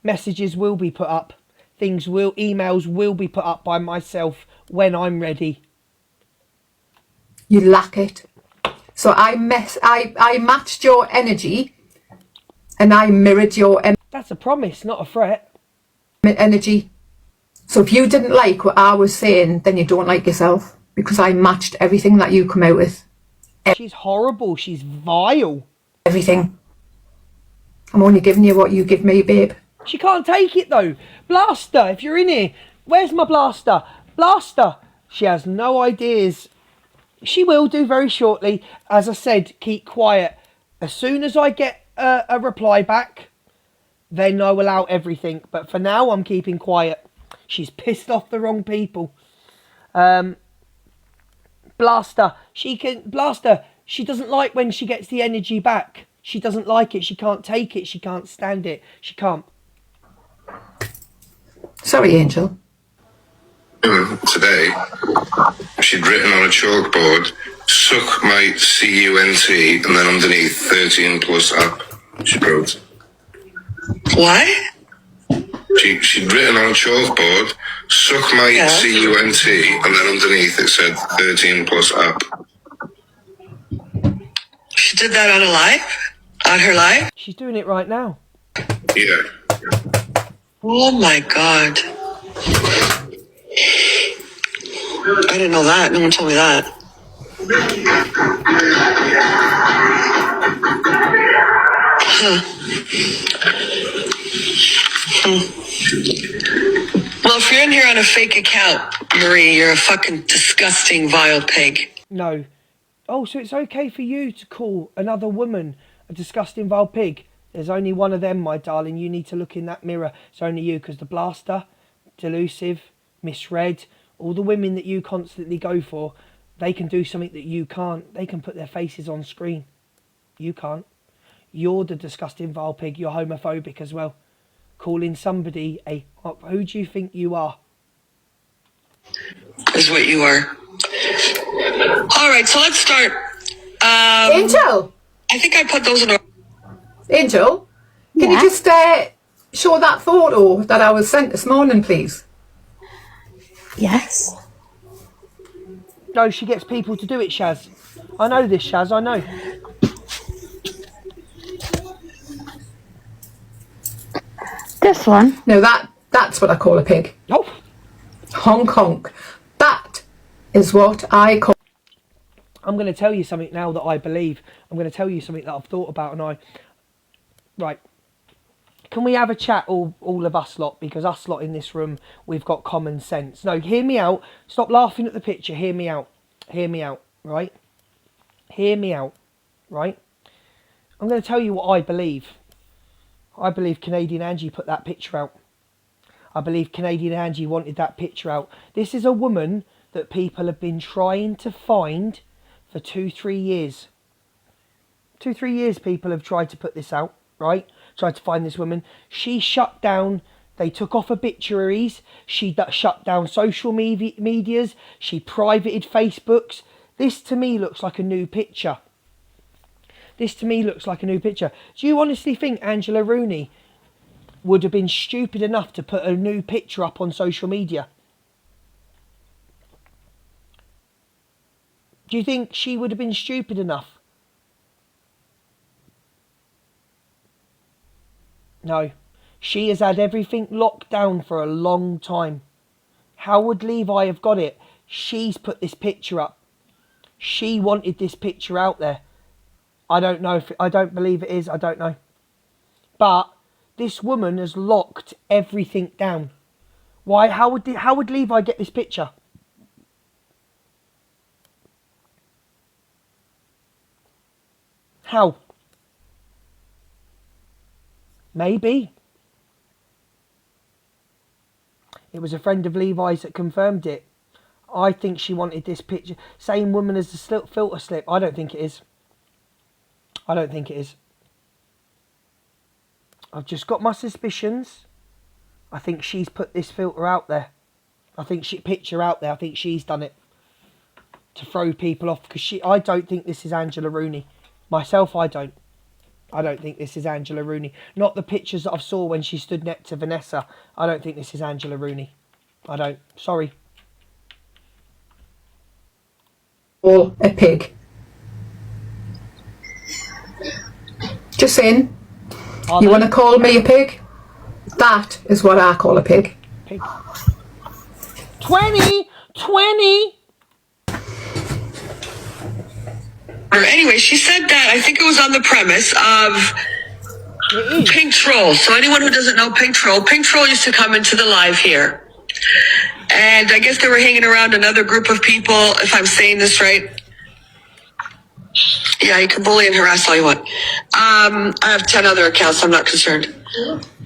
Messages will be put up. Emails will be put up by myself when I'm ready. You lack it. So I matched your energy and I mirrored your That's a promise, not a threat. energy. So if you didn't like what I was saying, then you don't like yourself, because I matched everything that you come out with. She's horrible. She's vile. Everything. I'm only giving you what you give me, babe. She can't take it though. Blaster, if you're in here, where's my blaster? Blaster. She has no ideas. She will do very shortly. As I said, keep quiet. As soon as I get a reply back, then I will out everything. But for now, I'm keeping quiet. She's pissed off the wrong people. Blaster. She doesn't like when she gets the energy back. She doesn't like it. She can't take it. She can't stand it. She can't. Sorry, Angel. Today, she'd written on a chalkboard, suck my CUNT, and then underneath 13 plus up, she wrote. What? She'd written on a chalkboard, suck my CUNT, and then underneath it said 13 plus up. She did that on a live? On her live? She's doing it right now. Yeah. Oh my god. I didn't know that. No one told me that. Well, if you're in here on a fake account, Marie, you're a fucking disgusting, vile pig. No. Oh, so it's okay for you to call another woman a disgusting, vile pig? There's only one of them, my darling. You need to look in that mirror. It's only you, because the Blaster, Delusive, Misread, all the women that you constantly go for, they can do something that you can't. They can put their faces on screen. You can't. You're the disgusting, vile pig. You're homophobic as well. Calling somebody a... Who do you think you are? Is what you are. All right, so let's start. Angel! I think I put those in order. Angel, can you just show that photo that I was sent this morning, please? Yes. No, she gets people to do it, Shaz. I know this, Shaz, I know. This one? No, that's what I call a pig. Oh. Honk honk. That is what I call... I'm going to tell you something now that I believe. I'm going to tell you something that I've thought about, and Right. Can we have a chat, all of us lot? Because us lot in this room, we've got common sense. No, hear me out. Stop laughing at the picture. Hear me out. Hear me out, right? Hear me out, right? I'm going to tell you what I believe. I believe Canadian Angie put that picture out. I believe Canadian Angie wanted that picture out. This is a woman that people have been trying to find for 2-3 years. 2-3 years people have tried to put this out, right? Tried to find this woman. She shut down. They took off obituaries. She shut down social medias. She privated Facebooks. This to me looks like a new picture. This to me looks like a new picture. Do you honestly think Angela Rooney would have been stupid enough to put a new picture up on social media? Do you think she would have been stupid enough? No. She has had everything locked down for a long time. How would Levi have got it? She's put this picture up. She wanted this picture out there. I don't know if I don't believe it is. I don't know. But this woman has locked everything down. Why? How would Levi get this picture? How? Maybe. It was a friend of Levi's that confirmed it. I think she wanted this picture. Same woman as the filter slip. I don't think it is. I don't think it is. I've just got my suspicions. I think she's put this filter out there. I think picture out there. I think she's done it to throw people off, because I don't think this is Angela Rooney. Myself, I don't. I don't think this is Angela Rooney. Not the pictures that I saw when she stood next to Vanessa. I don't think this is Angela Rooney. I don't. Sorry. Or a pig. Just saying. You want to call me a pig? That is what I call a pig. Pig. 20! Anyway, she said that, I think it was on the premise of Pink Troll. So anyone who doesn't know Pink Troll used to come into the live here. And I guess they were hanging around another group of people, if I'm saying this right. Yeah, you can bully and harass all you want. I have 10 other accounts, I'm not concerned.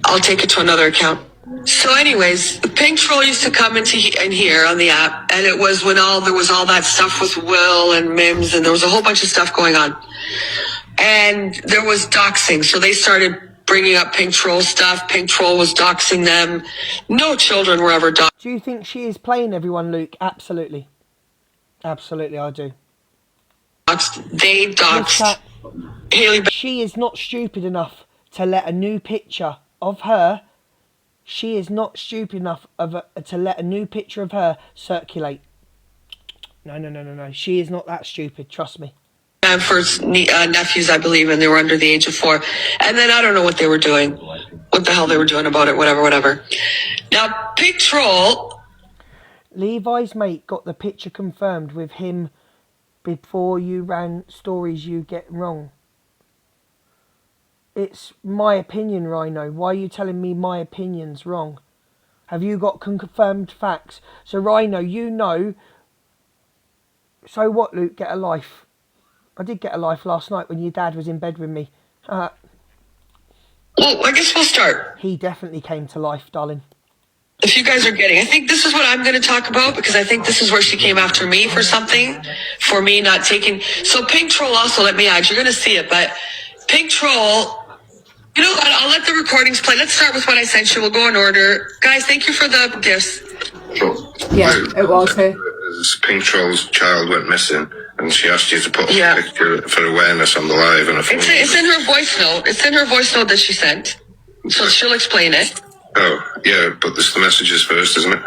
I'll take it to another account. So anyways, Pink Troll used to come in here on the app, and it was when there was all that stuff with Will and Mims, and there was a whole bunch of stuff going on. And there was doxing, so they started bringing up Pink Troll stuff. Pink Troll was doxing them. No children were ever doxed. Do you think she is playing everyone, Luke? Absolutely. Absolutely, I do. They doxed Haley. She is not stupid enough to let a new picture of her. She is not stupid enough to let a new picture of her circulate. No. She is not that stupid. Trust me. First nephews, I believe, and they were under the age of 4. And then I don't know what they were doing. What the hell they were doing about it, whatever. Now, Pink Troll. Levi's mate got the picture confirmed with him before you ran stories you get wrong. It's my opinion, Rhino. Why are you telling me my opinion's wrong? Have you got confirmed facts? So, Rhino, you know. So what, Luke? Get a life. I did get a life last night when your dad was in bed with me. Well, I guess we'll start. He definitely came to life, darling. If you guys are getting, I think this is what I'm going to talk about, because I think this is where she came after me for something, for me not taking. So Pink Troll also, let me add, you're going to see it, but Pink Troll, you know what, I'll let the recordings play. Let's start with what I sent you. We'll go in order. Guys, thank you for the gifts. Yeah, it was her. Pink Troll's child went missing, and she asked you to put a picture for awareness on the live. And it's in her voice note. It's in her voice note that she sent. So she'll explain it. Oh, yeah, but there's the messages first, isn't it?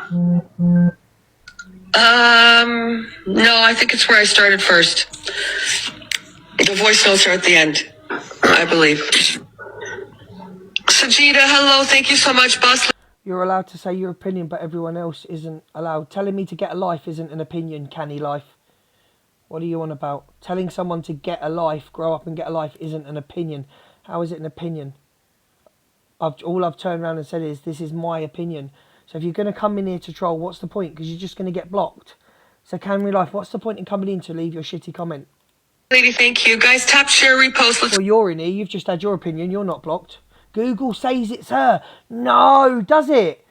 No, I think it's where I started first. The voice notes are at the end, I believe. Sajida, hello, thank you so much, boss. You're allowed to say your opinion, but everyone else isn't allowed. Telling me to get a life isn't an opinion, canny life. What are you on about? Telling someone to get a life, grow up and get a life, isn't an opinion. How is it an opinion? All I've turned around and said is, this is my opinion. So if you're going to come in here to troll, what's the point? Because you're just going to get blocked. So Canry Life, what's the point in coming in to leave your shitty comment? Lady, thank you. Guys, tap, share, repost. Well, you're in here. You've just had your opinion. You're not blocked. Google says it's her. No, does it?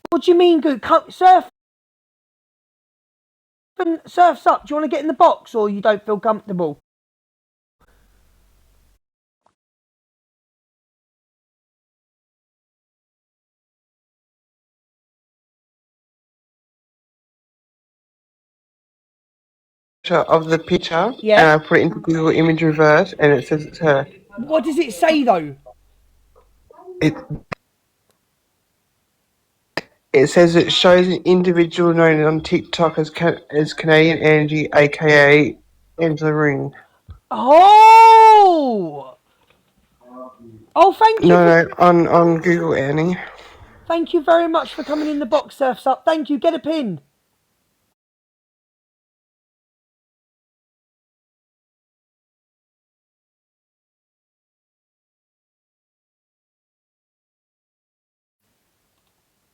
What do you mean, Google? Surf's up. Do you want to get in the box, or you don't feel comfortable? of the picture, Yeah. and I put it into Google Image Reverse, and it says it's her. What does it say though? It says it shows an individual known on TikTok as Canadian Angie, aka Angela Ring. Oh! Oh, thank you. No, on Google Annie. Thank you very much for coming in the box, Surfs Up. Thank you. Get a pin.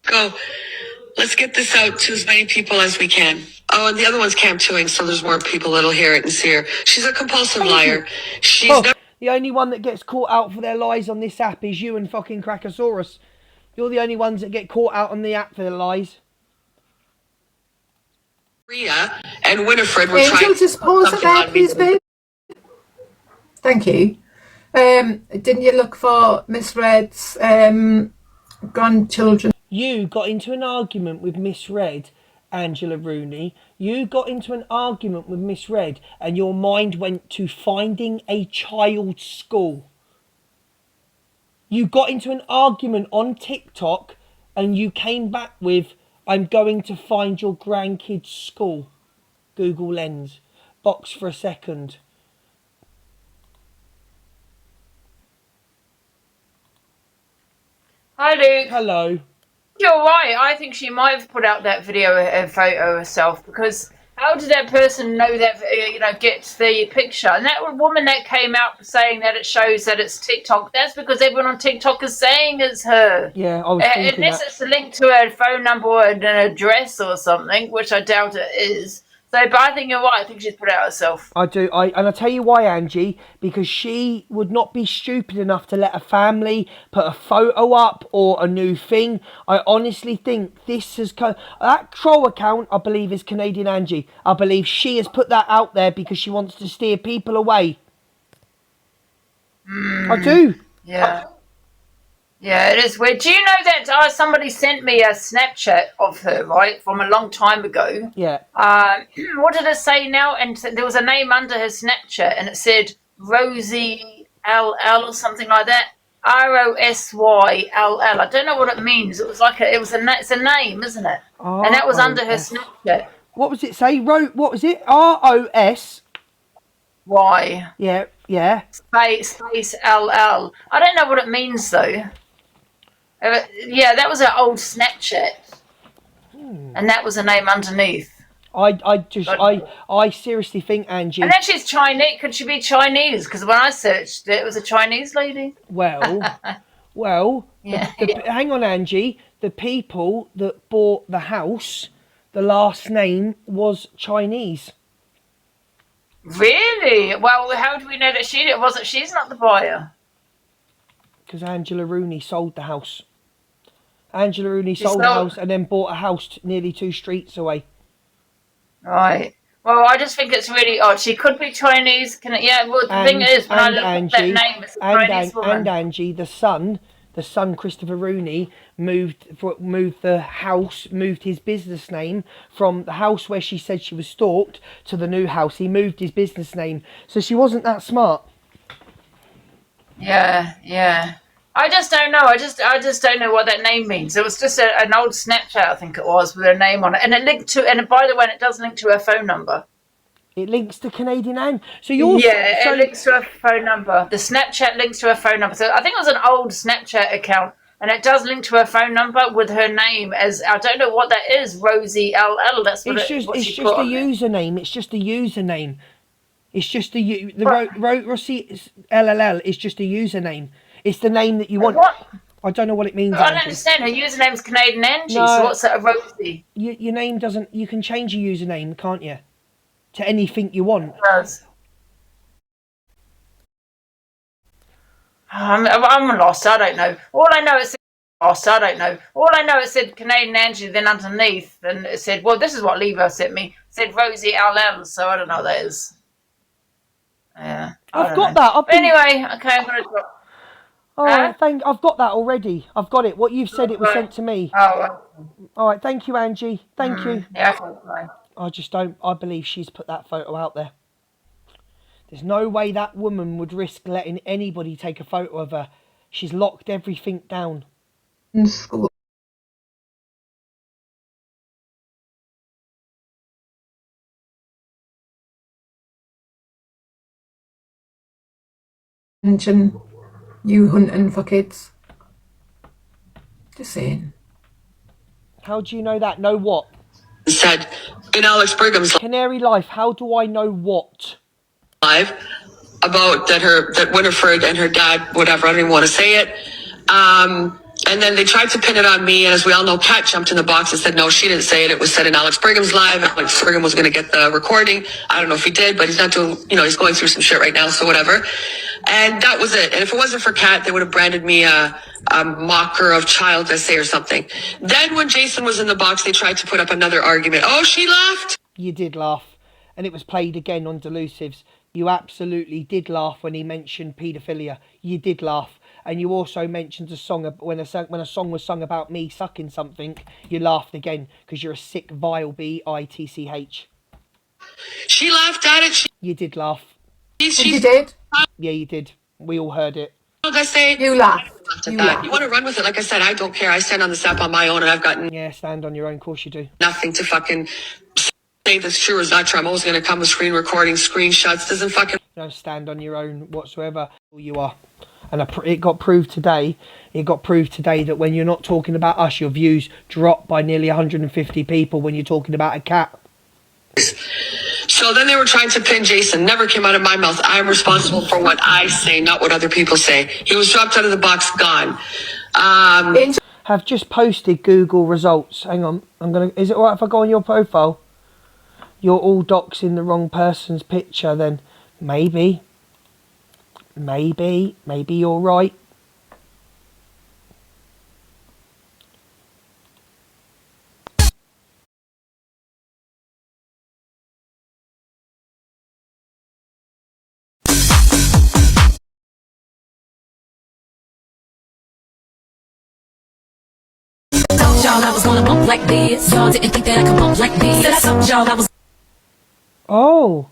Go. Let's get this out to as many people as we can. Oh, and the other one's camptooing, so there's more people that'll hear it and see her. She's a compulsive liar. She's the only one that gets caught out for their lies on this app is you and fucking Crackosaurus. You're the only ones that get caught out on the app for their lies. Maria and Winifred were Angel, trying just pause it there, please, babe. Thank you. Didn't you look for Miss Red's grandchildren? You got into an argument with Miss Red, Angela Rooney. You got into an argument with Miss Red and your mind went to finding a child's school. You got into an argument on TikTok and you came back with, I'm going to find your grandkid's school. Google Lens. Box for a second. Hi, Luke. Hello. You're right. I think she might have put out that video and photo herself, because how did that person know that, get the picture? And that woman that came out saying that it shows that it's TikTok, that's because everyone on TikTok is saying it's her. Yeah, I was thinking unless that. it's linked to her phone number or an address or something, which I doubt it is. So, but I think you're right. I think she's put it out herself. I do. And I'll tell you why, Angie. Because she would not be stupid enough to let a family put a photo up or a new thing. I honestly think this has... That troll account, I believe, is Canadian Angie. I believe she has put that out there because she wants to steer people away. I do. Yeah. Yeah, it is weird. Do you know that somebody sent me a Snapchat of her, right, from a long time ago? Yeah. What did it say now? And there was a name under her Snapchat, and it said Rosie LL or something like that. ROSYLL. I don't know what it means. It was like it's a name, isn't it? And that was under her Snapchat. What was it say? What was it? ROS. Y. Yeah. Space LL. I don't know what it means though. Yeah, that was her old Snapchat, and that was a name underneath. I seriously think, Angie. And then she's Chinese. Could she be Chinese? Because when I searched it, was a Chinese lady. Well. Yeah. Hang on, Angie. The people that bought the house, the last name was Chinese. Really? Well, how do we know that she's not the buyer? Because Angela Rooney sold the house. Angela Rooney sold the house and then bought a house nearly 2 streets away. Right. Well, I just think it's really odd. She could be Chinese. The thing is, when I look at that name, it's a Chinese woman. And Angie, the son Christopher Rooney moved the house, moved his business name from the house where she said she was stalked to the new house. He moved his business name, so she wasn't that smart. Yeah. I just don't know. I just don't know what that name means. It was just an old Snapchat, I think it was, with her name on it, and it linked to. And by the way, it does link to her phone number. It links to Canadian Anne. So it links to her phone number. The Snapchat links to her phone number. So I think it was an old Snapchat account, and it does link to her phone number with her name as, I don't know what that is, Rosie LL. That's what it's just a username. It's just a username. It's just the Rosie LLL is just a username. It's the name that you want. What? I don't know what it means. I don't understand. Her username's Canadian Angie. No, so what's that, a Rosie? Your name doesn't. You can change your username, can't you? To anything you want. It does. I'm lost. I don't know. All I know is lost. I don't know. All I know it said Canadian Angie. Then underneath, and it said, "Well, this is what Levo sent me." It said Rosie LL. So I don't know what that is. Yeah. I've got that. Anyway, okay, I'm gonna drop. All right, I've got that already. I've got it. What you've said, it was sent to me. Oh. All right, thank you, Angie. Thank you. Yeah. I just don't. I believe she's put that photo out there. There's no way that woman would risk letting anybody take a photo of her. She's locked everything down. In school. Mention you hunting for kids. Just saying. How do you know that? Know what? Said in Alex Brigham's Canary Life, how do I know what? live about that Winifred and her dad, whatever, I don't even want to say it. And then they tried to pin it on me, and as we all know, Pat jumped in the box and said, no, she didn't say it. It was said in Alex Brigham's live. Alex Brigham was going to get the recording. I don't know if he did, but he's not doing, he's going through some shit right now, so whatever. And that was it. And if it wasn't for Kat, they would have branded me a mocker of child essay or something. Then when Jason was in the box, they tried to put up another argument. Oh, she laughed. You did laugh. And it was played again on Delusives. You absolutely did laugh when he mentioned paedophilia. You did laugh. And you also mentioned a song, when a song was sung about me sucking something, you laughed again, because you're a sick, vile bitch. She laughed at it. You did laugh. You did? Yeah, you did. We all heard it. I say you laughed. You want to run with it? Like I said, I don't care. I stand on this app on my own, and I've gotten stand on your own. Of course you do. Nothing to fucking say that's true or is not true. I'm always going to come with screen recording, screenshots. Doesn't fucking stand on your own whatsoever. You are. And it got proved today. It got proved today that when you're not talking about us, your views drop by nearly 150 people when you're talking about a cat. So then they were trying to pin Jason. Never came out of my mouth. I'm responsible for what I say, not what other people say. He was dropped out of the box, gone. Have just posted Google results. Hang on. Is it alright if I go on your profile? You're all doxing the wrong person's picture then. Maybe you're right. Y'all, I was gonna bump like this. Y'all didn't think that I could bump like this. I told y'all I was. Oh,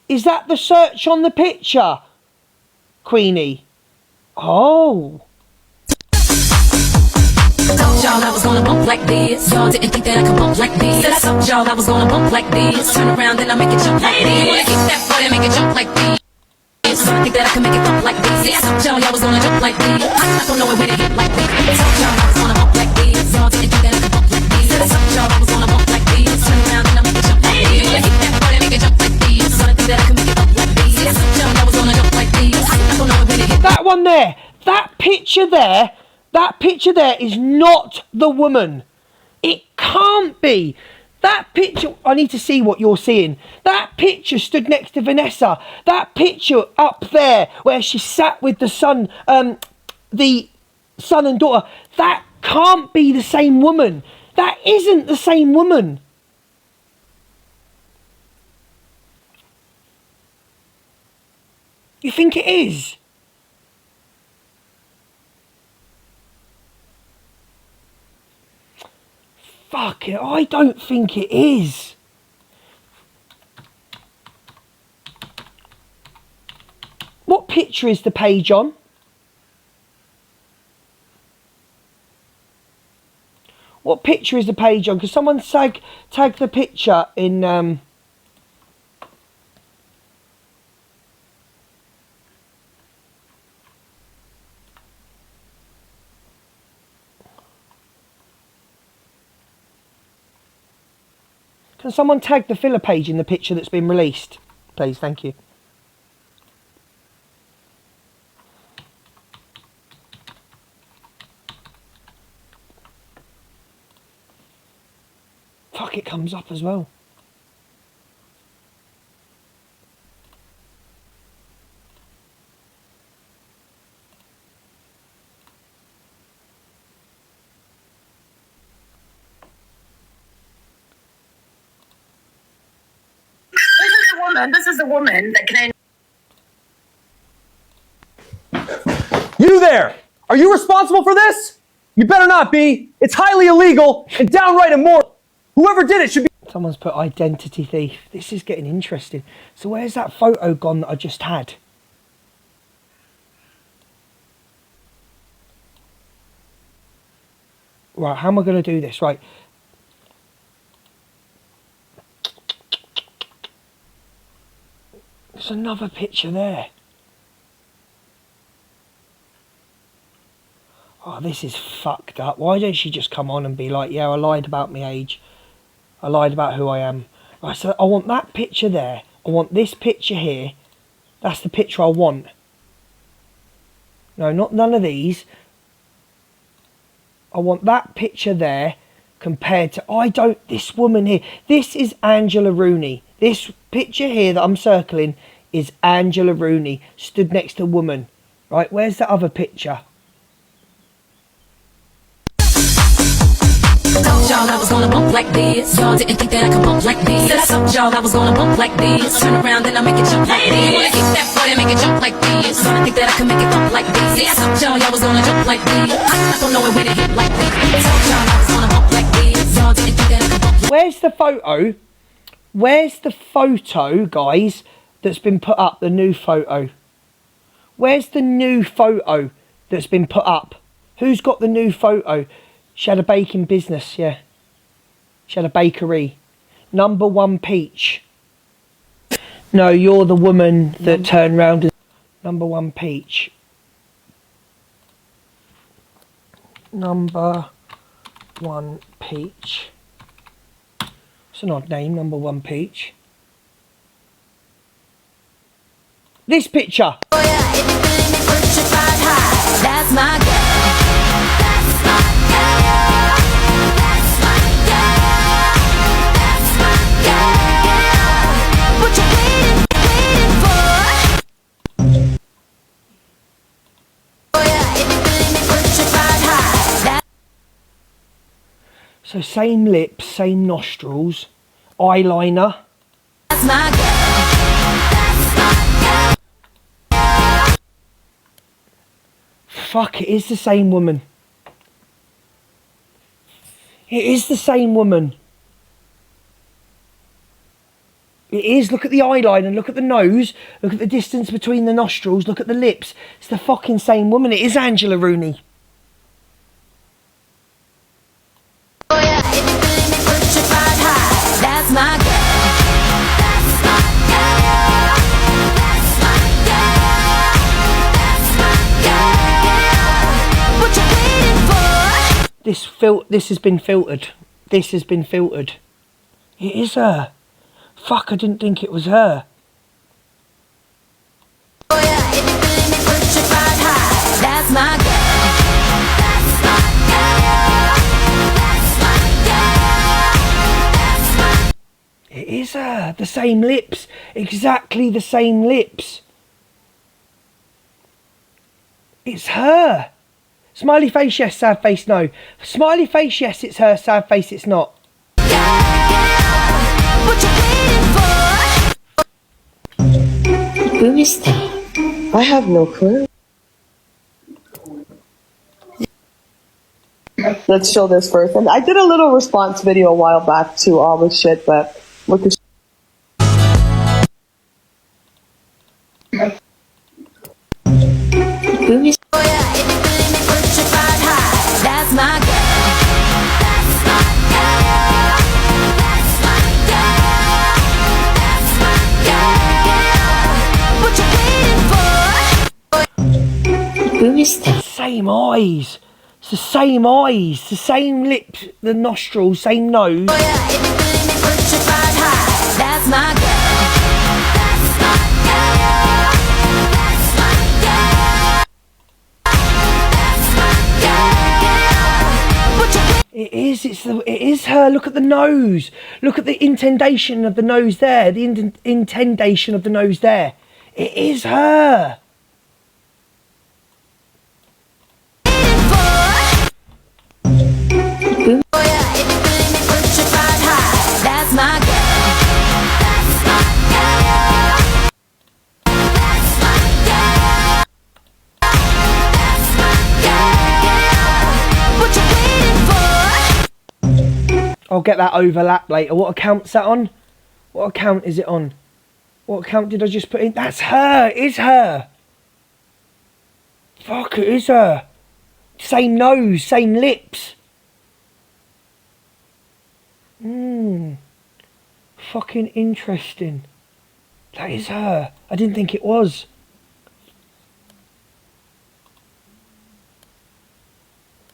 is that the search on the picture, Queenie? Oh. Told y'all I was gonna bump like this. Y'all didn't think that I could bump like this. I told y'all I was gonna bump like this. Turn around and I make it jump like this. Wanna kick that butt and make it jump like this. I think that I can make it bump like this. Yeah, I told y'all I was gonna jump like this. I don't know where to hit like this. I told y'all I was gonna bump like this. Y'all didn't think that I could bump like this. I told y'all I was gonna bump like this. Turn around and I make it jump like this. Wanna kick that butt and make it jump like this. I think that I can make it bump like this. Yeah, I told y'all I was gonna jump like this. I don't know where to hit. That one there, that picture there is not the woman. It can't be. That picture, I need to see what you're seeing. That picture stood next to Vanessa. That picture up there where she sat with the son and daughter. That can't be the same woman. That isn't the same woman. You think it is? Fuck it, I don't think it is. What picture is the page on? What picture is the page on? Because someone tag the picture in... Can someone tag the filler page in the picture that's been released? Please, thank you. Fuck, it comes up as well. This is a woman that can. You there! Are you responsible for this? You better not be. It's highly illegal and downright immoral. Whoever did it should be. Someone's put identity thief. This is getting interesting. So where's that photo gone that I just had? Right, how am I going to do this? Right. There's another picture there. Oh, this is fucked up. Why don't she just come on and be like, yeah, I lied about my age. I lied about who I am. Right, so I want that picture there. I want this picture here. That's the picture I want. No, none of these. I want that picture there compared to, this woman here. This is Angela Rooney. This picture here that I'm circling is Angela Rooney stood next to a woman. Right, where's the other picture? Told y'all I was gonna bump like this. Y'all didn't think that I could bump like this. Said I told y'all I was gonna bump like this. Turn around and I make it jump like this. Wanna kick that boy and make it jump like this. Gonna think that I can make it bump like this. See, I told y'all was gonna jump like this. I don't know where to hit like this. Told y'all I was gonna bump like this. Y'all didn't think that I could bump like this. Where's the photo? Where's the photo, guys, that's been put up? The new photo. Where's the new photo that's been put up? Who's got the new photo? She had a baking business, yeah. She had a bakery. Number 1 peach. No, you're the woman that turned round and... Number 1 peach. Number 1 peach. It's an odd name, Number 1 peach. This picture. Oh yeah, if you feeling me, put your pride high. That's my girl. So same lips, same nostrils, eyeliner. That's my girl. Fuck, it is the same woman. It is the same woman. It is. Look at the eyeliner, look at the nose, look at the distance between the nostrils, look at the lips. It's the fucking same woman. It is Angela Rooney. Oh yeah, if you feeling me, put your pride high. That's my girl. That's my girl. That's my girl. That's my girl. What you waiting for? This has been filtered. This has been filtered. It is her. Fuck, I didn't think it was her. Oh yeah, if you feeling me, put your pride high. That's my girl. It is her. The same lips. Exactly the same lips. It's her. Smiley face, yes. Sad face, no. Smiley face, yes, it's her. Sad face, it's not. Who is that? I have no clue. Let's show this first. And I did a little response video a while back to all this shit, but look at Who is Oh yeah, if you feeling me, put your pride high. That's my girl. That's my girl. That's my girl. What you waiting for? Who is that? Same eyes. It's the same eyes. The same lips, the nostrils, same nose. Oh yeah, if you feeling me, put your pride high. That's my girl. That's my girl. That's my girl. That's my girl. What you It is. It is her. Look at the nose. Look at the indentation of the nose there. The indentation of the nose there. It is her. Oh yeah, if you feeling me, put your pride high. That's my girl. That's my girl. That's my girl. That's my girl. What you waiting for? I'll get that overlap later. What account's that on? What account is it on? What account did I just put in? That's her. It is her. Fuck, it is her. Same nose, same lips. Fucking interesting. That is her. I didn't think it was.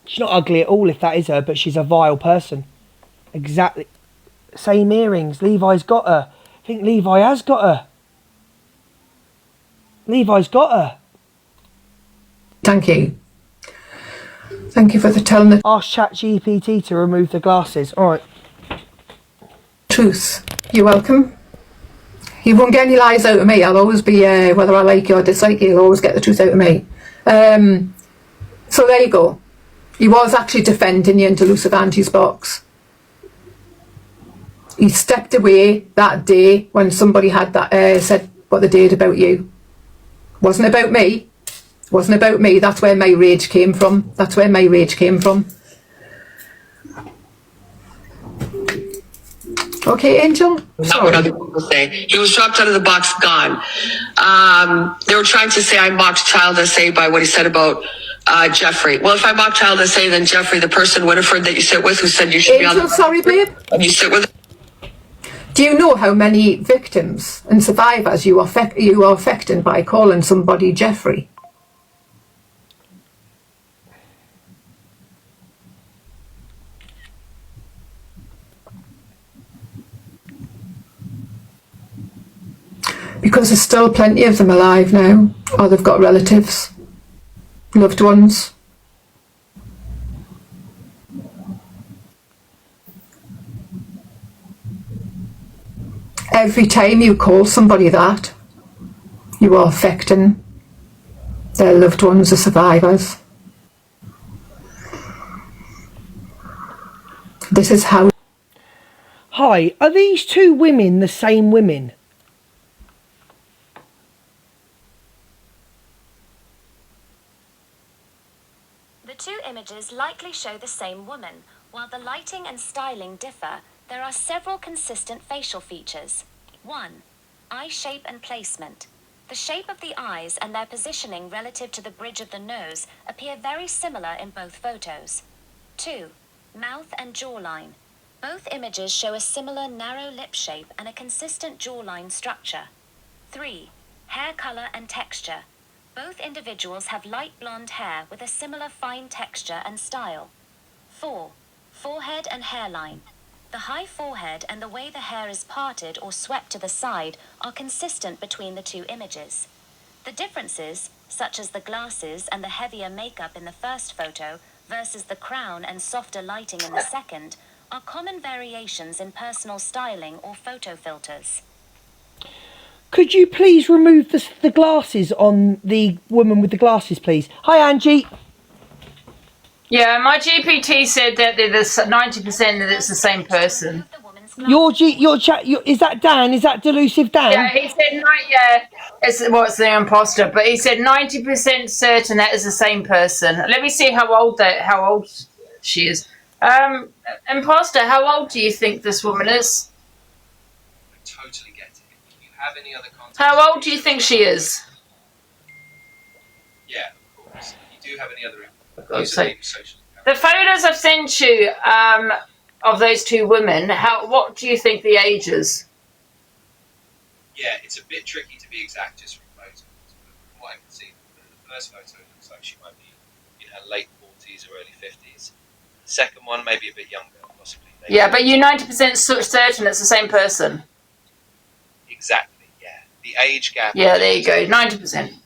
She's not ugly at all if that is her, but she's a vile person. Exactly. Same earrings. Levi's got her. I think Levi has got her. Levi's got her. Thank you. Thank you for telling the Ask ChatGPT to remove the glasses. All right. truth. You're welcome. You won't get any lies out of me. I'll always be, whether I like you or dislike you, you'll always get the truth out of me. So there you go. He was actually defending you in delusive Angie's box. He stepped away that day when somebody had that said what they did about you. Wasn't about me. Wasn't about me. That's where my rage came from. That's where my rage came from. Okay, Angel? Not what other people say. He was dropped out of the box, gone. They were trying to say I mocked child SA by what he said about Jeffrey. Well, if I mocked child SA, then Jeffrey, the person, Winifred, that you sit with, who said you should be on Angel, the... sorry, babe. You sit with... Do you know how many victims and survivors you are affecting by calling somebody Jeffrey? Because there's still plenty of them alive now, or they've got relatives, loved ones. Every time you call somebody that, you are affecting their loved ones, the survivors. This is how... Hi, are these two women the same women? The two images likely show the same woman. While the lighting and styling differ, there are several consistent facial features. 1. Eye shape and placement. The shape of the eyes and their positioning relative to the bridge of the nose appear very similar in both photos. 2. Mouth and jawline. Both images show a similar narrow lip shape and a consistent jawline structure. 3. Hair color and texture. Both individuals have light blonde hair with a similar fine texture and style. 4. Forehead and hairline. The high forehead and the way the hair is parted or swept to the side are consistent between the two images. The differences, such as the glasses and the heavier makeup in the first photo versus the crown and softer lighting in the second, are common variations in personal styling or photo filters. Could you please remove the glasses on the woman with the glasses, please? Hi, Angie. Yeah, my GPT said that they're 90% that it's the same person. Is that Dan? Is that delusive Dan? Yeah, he said it's the imposter, but he said 90% certain that is the same person. Let me see how old she is. Imposter, how old do you think this woman is? I totally get it. If you have any other context, how old do you think she is? Yeah, of course. If you do have any other the photos I've sent you of those two women, what do you think the age is? Yeah, it's a bit tricky to be exact just from photos. But from what I can see, the first photo looks like she might be in her late 40s or early 50s. The second one, maybe a bit younger, possibly. Yeah, but you're 90% certain it's the same person. Exactly, yeah. The age gap... Yeah, there you go, 90%.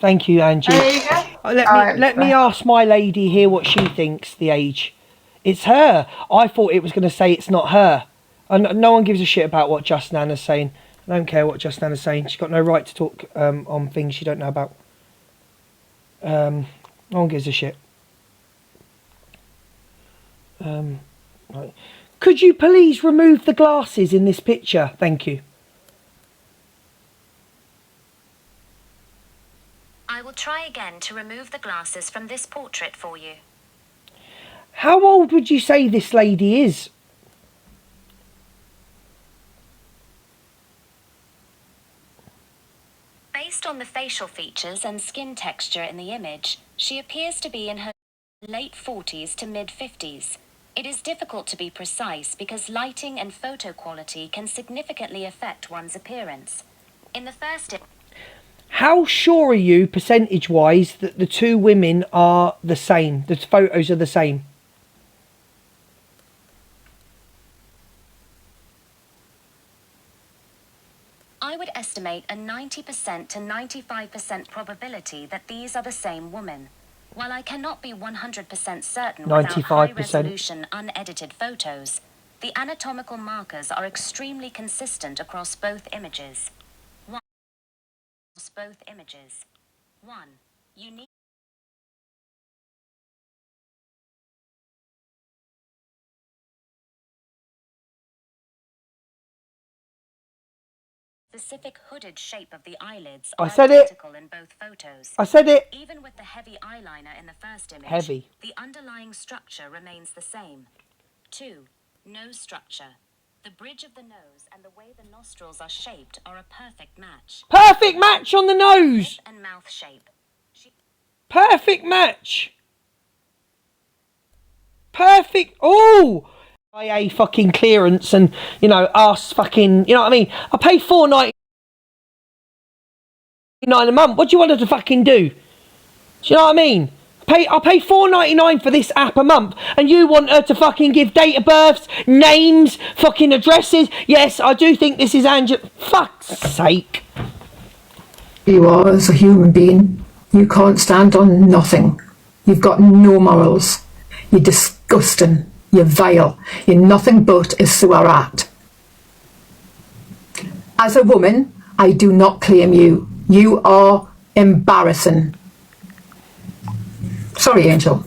Thank you, Angie. There you go. Let me ask my lady here what she thinks the age. It's her. I thought it was going to say it's not her. And no one gives a shit about what Just Nana's saying. I don't care what Just Nana's saying. She's got no right to talk on things she don't know about. No one gives a shit. Right. Could you please remove the glasses in this picture? Thank you. I will try again to remove the glasses from this portrait for you. How old would you say this lady is? Based on the facial features and skin texture in the image, she appears to be in her late 40s to mid-50s. It is difficult to be precise because lighting and photo quality can significantly affect one's appearance. In the first... How sure are you, percentage-wise, that the two women are the same? The photos are the same? I would estimate a 90% to 95% probability that these are the same woman. While I cannot be 100% certain without 95%. high-resolution, unedited photos, the anatomical markers are extremely consistent across both images. One, unique. Specific hooded shape of the eyelids I are said it. identical in both photos. I said it. Even with the heavy eyeliner in the first image, Heavy. the underlying structure remains the same. 2. Nose structure. The bridge of the nose and the way the nostrils are shaped are a perfect match. Perfect match on the nose. Lip and mouth shape. Perfect match. Perfect. Oh. IA fucking clearance and, you know, ass fucking, you know what I mean? I pay $4.99 a month. What do you want her to fucking do? Do you know what I mean? I pay $4.99 for this app a month, and you want her to fucking give date of births, names, fucking addresses. Yes, I do think this is Angie. Fuck's sake. You are as a human being. You can't stand on nothing. You've got no morals. You're disgusting. You're vile. You're nothing but a sewer rat. As a woman, I do not claim you. You are embarrassing. Sorry, Angel.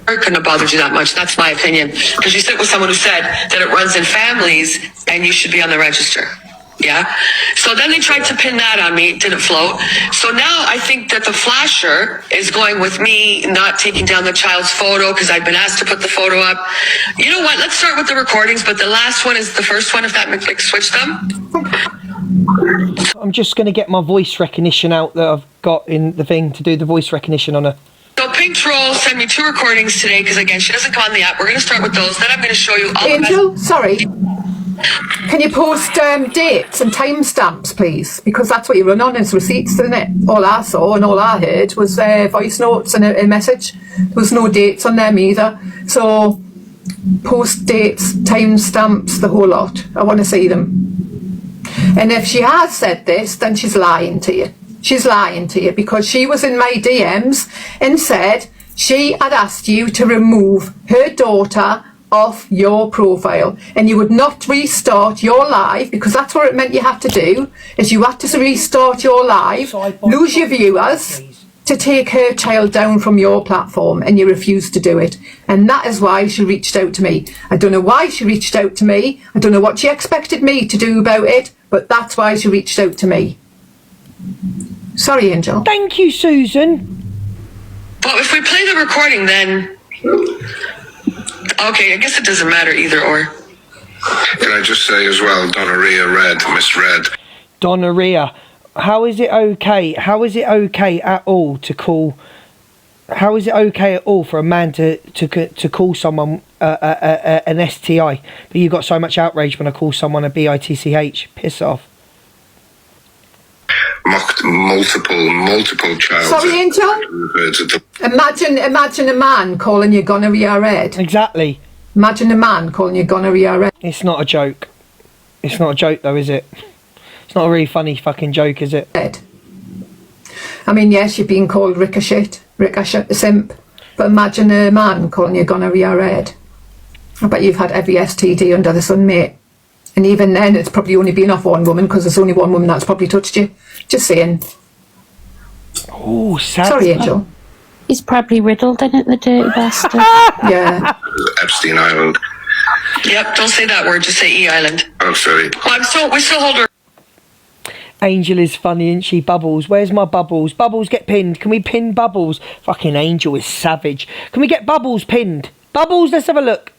I couldn't have bothered you that much. That's my opinion. Because you sit with someone who said that it runs in families and you should be on the register. Yeah? So then they tried to pin that on me. It didn't float. So now I think that the flasher is going with me not taking down the child's photo because I've been asked to put the photo up. You know what? Let's start with the recordings, but the last one is the first one, if that makes, like, switch them. I'm just going to get my voice recognition out that I've got in the thing to do the voice recognition on her. So Pink Troll sent me 2 recordings today because, again, she doesn't come on the app. We're going to start with those. Then I'm going to show you all Angel, sorry. Can you post dates and timestamps, please? Because that's what you run on is receipts, isn't it? All I saw and all I heard was voice notes and a message. There was no dates on them either. So post dates, timestamps, the whole lot. I want to see them. And if she has said this, then she's lying to you. She's lying to you because she was in my DMs and said she had asked you to remove her daughter off your profile and you would not restart your live because that's what it meant you had to do, is you had to restart your live, lose your viewers to take her child down from your platform, and you refused to do it. And that is why she reached out to me. I don't know why she reached out to me. I don't know what she expected me to do about it, but that's why she reached out to me. Sorry, Angel. Thank you, Susan. Well, if we play the recording, then... Okay, I guess it doesn't matter either or. Can I just say as well, Donorrhea misread. Donorrhea. How is it okay? How is it okay at all to call... How is it okay at all for a man to call someone an STI? But you got so much outrage when I call someone a BITCH. Piss off. Mocked multiple child. Sorry, Angel. Imagine a man calling you gonorrhea red. Exactly. Imagine a man calling you gonorrhea red. It's not a joke. It's not a joke though, is it? It's not a really funny fucking joke, is it? I mean, yes, you're being called ricochet, simp, but imagine a man calling you gonorrhea red. I bet you've had every STD under the sun, mate. And even then, it's probably only been off one woman because there's only one woman that's probably touched you. Just saying. Oh, sad. Sorry, Angel. He's probably riddled in it, the dirty bastard. Yeah. Epstein Island. Yep, don't say that word, just say E Island. Oh, sorry. Well, we still hold her. Angel is funny, isn't she? Bubbles, where's my Bubbles? Bubbles, get pinned. Can we pin Bubbles? Fucking Angel is savage. Can we get Bubbles pinned? Bubbles, let's have a look.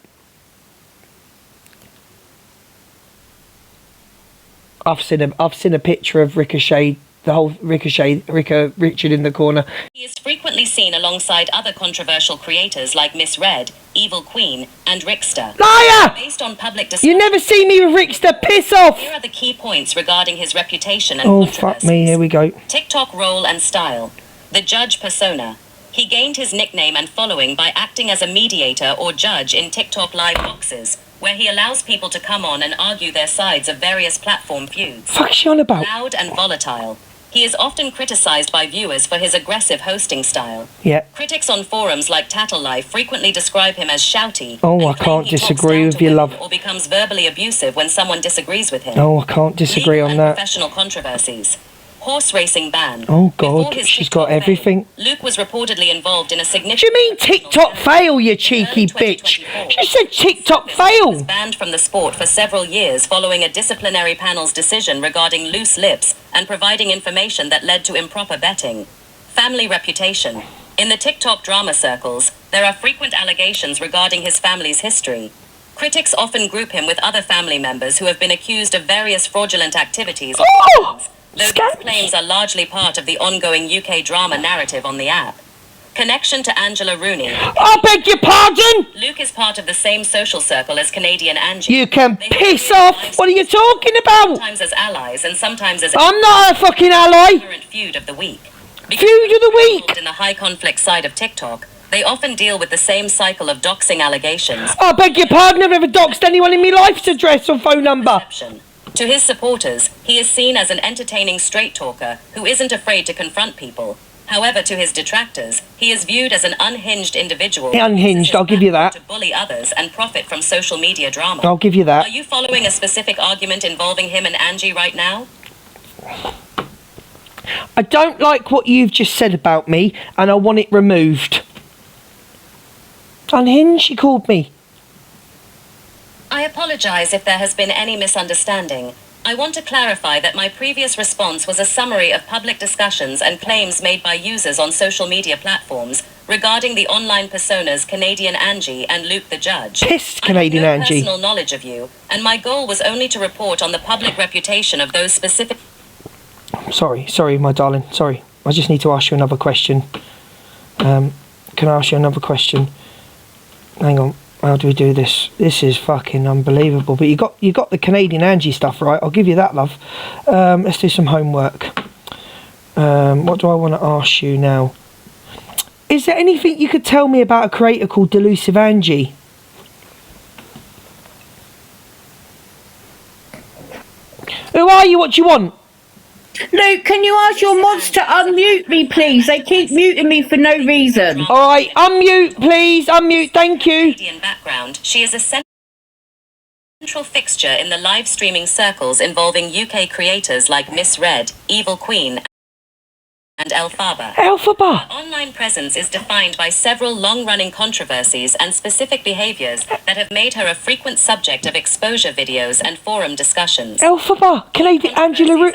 I've seen a picture of Ricochet, the whole Richard in the corner. He is frequently seen alongside other controversial creators like Miss Red, Evil Queen, and Rickster. Liar! Based on public You never see me with Rickster, piss off! Here are the key points regarding his reputation and Oh, fuck me, here we go. TikTok role and style. The judge persona. He gained his nickname and following by acting as a mediator or judge in TikTok live boxes, where he allows people to come on and argue their sides of various platform feuds. Fuck's she on about? Loud and volatile. He is often criticized by viewers for his aggressive hosting style. Yeah. Critics on forums like Tattle Life frequently describe him as shouty. Oh, I can't disagree with you, love. Or becomes verbally abusive when someone disagrees with him. Oh, I can't disagree on that. Professional controversies. Horse racing ban. Oh, God, she's got everything. Luke was reportedly involved in a significant... Do you mean TikTok fail, you cheeky bitch? She said TikTok fail. Was banned from the sport for several years following a disciplinary panel's decision regarding loose lips and providing information that led to improper betting. Family reputation. In the TikTok drama circles, there are frequent allegations regarding his family's history. Critics often group him with other family members who have been accused of various fraudulent activities. Though these claims are largely part of the ongoing UK drama narrative on the app. Connection to Angela Rooney. I beg your pardon? Luke is part of the same social circle as Canadian Angie. You can piss off. What are you talking about? Sometimes as allies and sometimes as... I'm not a fucking ally. Current feud of the week. Feud of the week. In the high conflict side of TikTok, they often deal with the same cycle of doxing allegations. I beg your pardon, I've never doxed anyone in my life's address or phone number. To his supporters, he is seen as an entertaining straight talker who isn't afraid to confront people. However, to his detractors, he is viewed as an unhinged individual. Unhinged, I'll give you that. To bully others and profit from social media drama. I'll give you that. Are you following a specific argument involving him and Angie right now? I don't like what you've just said about me, and I want it removed. Unhinged, she called me. I apologize if there has been any misunderstanding. I want to clarify that my previous response was a summary of public discussions and claims made by users on social media platforms regarding the online personas Canadian Angie and Luke the Judge. Pissed Canadian I have no Angie. personal knowledge of you, and my goal was only to report on the public reputation of those specific... Sorry, my darling. Sorry. I just need to ask you another question. Can I ask you another question? Hang on. How do we do this? This is fucking unbelievable. But you got the Canadian Angie stuff right. I'll give you that, love. Let's do some homework. What do I want to ask you now? Is there anything you could tell me about a creator called Delusive Angie? Who are you? What do you want? Luke, can you ask your mods to unmute me, please? They keep muting me for no reason. All right, unmute, please. Unmute, thank you. Canadian background, she is a central fixture in the live streaming circles involving UK creators like Miss Red, Evil Queen, and Elphaba. Elphaba. Her online presence is defined by several long-running controversies and specific behaviours that have made her a frequent subject of exposure videos and forum discussions. Elphaba. Canadian Angela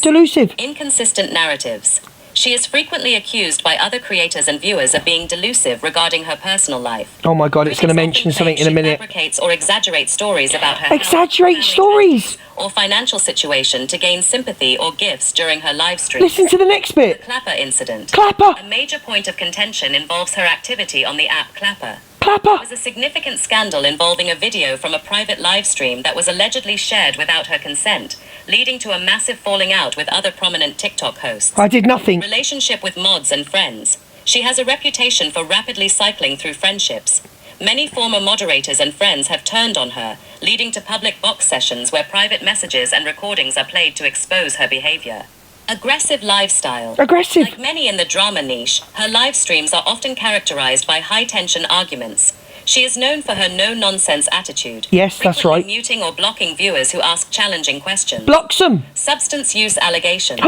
Delusive. Inconsistent narratives. She is frequently accused by other creators and viewers of being delusive regarding her personal life. Oh my God, it's going to mention something in a minute. Fabricates or exaggerates stories about her Exaggerate stories. Or financial situation to gain sympathy or gifts during her live stream. Listen to the next bit. The Clapper incident. Clapper. A major point of contention involves her activity on the app Clapper. Clapper. There was a significant scandal involving a video from a private live stream that was allegedly shared without her consent, leading to a massive falling out with other prominent TikTok hosts. I did nothing. Relationship with mods and friends. She has a reputation for rapidly cycling through friendships. Many former moderators and friends have turned on her, leading to public box sessions where private messages and recordings are played to expose her behavior. Aggressive lifestyle. Aggressive. Like many in the drama niche, her live streams are often characterized by high-tension arguments. She is known for her no-nonsense attitude. Yes, that's right. Muting or blocking viewers who ask challenging questions. Blocks them. Substance use allegations.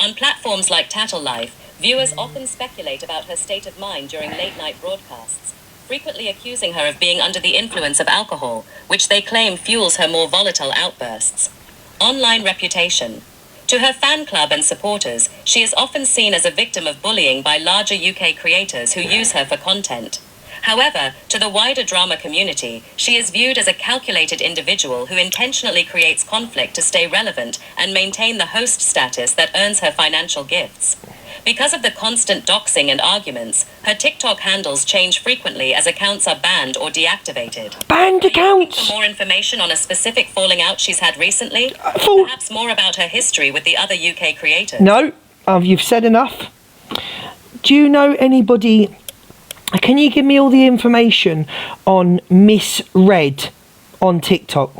On platforms like Tattle Life, viewers often speculate about her state of mind during late-night broadcasts, frequently accusing her of being under the influence of alcohol, which they claim fuels her more volatile outbursts. Online reputation. To her fan club and supporters, she is often seen as a victim of bullying by larger UK creators who use her for content. However, to the wider drama community, she is viewed as a calculated individual who intentionally creates conflict to stay relevant and maintain the host status that earns her financial gifts. Because of the constant doxing and arguments, her TikTok handles change frequently as accounts are banned or deactivated. Banned accounts! For more information on a specific falling out she's had recently, perhaps more about her history with the other UK creators. No, you've said enough. Do you know anybody... Can you give me all the information on Miss Red on TikTok?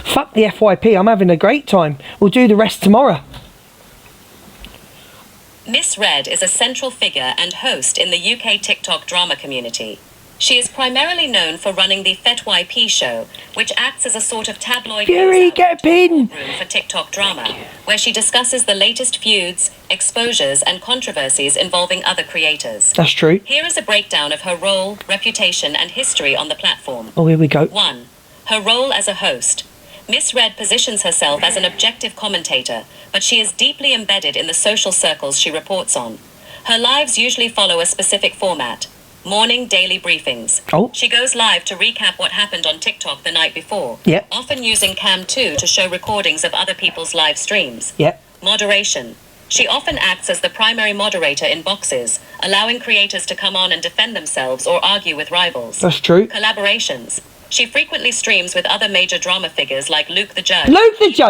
Fuck the FYP, I'm having a great time. We'll do the rest tomorrow. Miss Red is a central figure and host in the UK TikTok drama community. She is primarily known for running the FYP show, which acts as a sort of tabloid Fury, get a pin! room for TikTok drama, where she discusses the latest feuds, exposures, and controversies involving other creators. That's true. Here is a breakdown of her role, reputation, and history on the platform. Oh, here we go. 1. Her role as a host. Miss Red positions herself as an objective commentator, but she is deeply embedded in the social circles she reports on. Her lives usually follow a specific format. Morning daily briefings. Oh. She goes live to recap what happened on TikTok the night before. Yep. Often using Cam 2 to show recordings of other people's live streams. Yep. Moderation. She often acts as the primary moderator in boxes, allowing creators to come on and defend themselves or argue with rivals. That's true. Collaborations. She frequently streams with other major drama figures like Luke the Judge,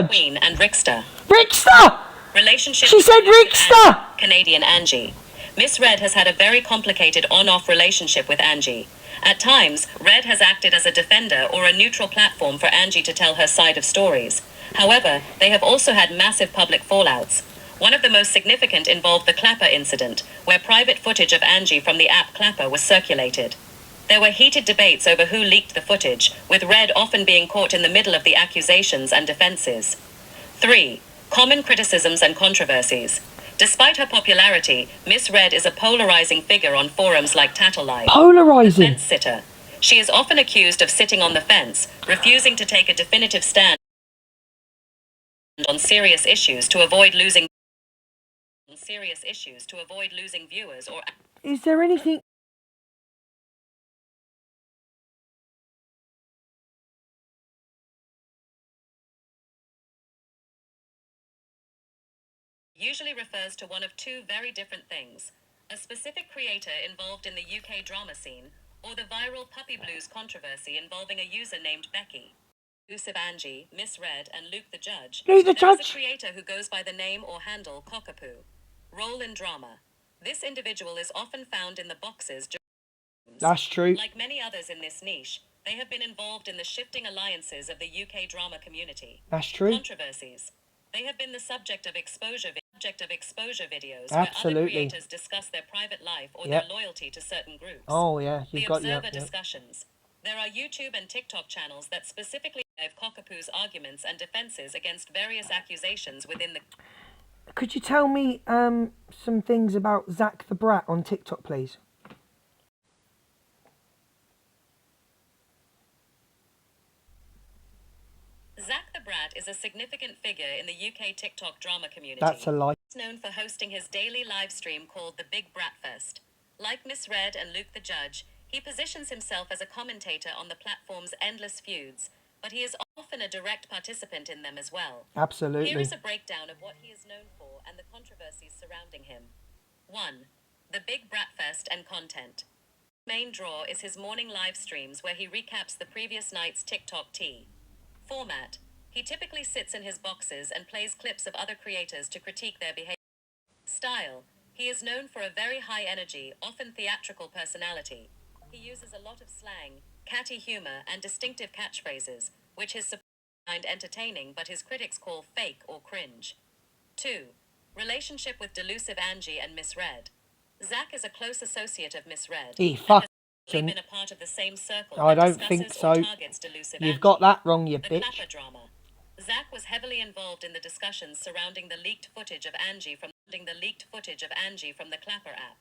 Queen, and Rickster. Rickster! Relationships. She said Rickster! Canadian Angie. Miss Red has had a very complicated on-off relationship with Angie. At times, Red has acted as a defender or a neutral platform for Angie to tell her side of stories. However, they have also had massive public fallouts. One of the most significant involved the Clapper incident, where private footage of Angie from the app Clapper was circulated. There were heated debates over who leaked the footage, with Red often being caught in the middle of the accusations and defenses. 3. Common criticisms and controversies. Despite her popularity, Miss Red is a polarizing figure on forums like Tattlelive. Polarizing? Fence sitter. She is often accused of sitting on the fence, refusing to take a definitive stand on serious issues to avoid losing viewers or... Is there anything... Usually refers to one of two very different things: a specific creator involved in the UK drama scene, or the viral Puppy Blues controversy involving a user named Becky. Elusive Angie, Miss Red, and Luke the Judge. Luke the There is Judge. a creator who goes by the name or handle Cockapoo. Role in drama. This individual is often found in the boxes. That's true. Like many others in this niche, they have been involved in the shifting alliances of the UK drama community. That's true. Controversies. They have been the subject of exposure videos Absolutely. where other creators discuss their private life or Yep. their loyalty to certain groups. Oh, yeah, The you've got observer yep. discussions. There are YouTube and TikTok channels that specifically have Cockapoo's arguments and defenses against various accusations within the... Could you tell me some things about Zach the Brat on TikTok, please? Zach the Brat is a significant figure in the UK TikTok drama community. That's a lie. He's known for hosting his daily live stream called The Big Brat Fest. Like Miss Red and Luke the Judge, he positions himself as a commentator on the platform's endless feuds, but he is often a direct participant in them as well. Absolutely. Here is a breakdown of what he is known for and the controversies surrounding him. 1. The Big Brat Fest and content. Main draw is his morning live streams where he recaps the previous night's TikTok tea. Format. He typically sits in his boxes and plays clips of other creators to critique their behavior. Style. He is known for a very high energy, often theatrical personality. He uses a lot of slang, catty humor, and distinctive catchphrases, which his supporters find entertaining but his critics call fake or cringe. 2. Relationship with delusive Angie and Miss Red. Zach is a close associate of Miss Red. He fucking... Been a part of the same circle I that don't think discusses so. or targets delusive You've Angie. got that wrong, you The bitch. Clapper drama. Zach was heavily involved in the discussions surrounding the leaked footage of Angie from the Clapper app.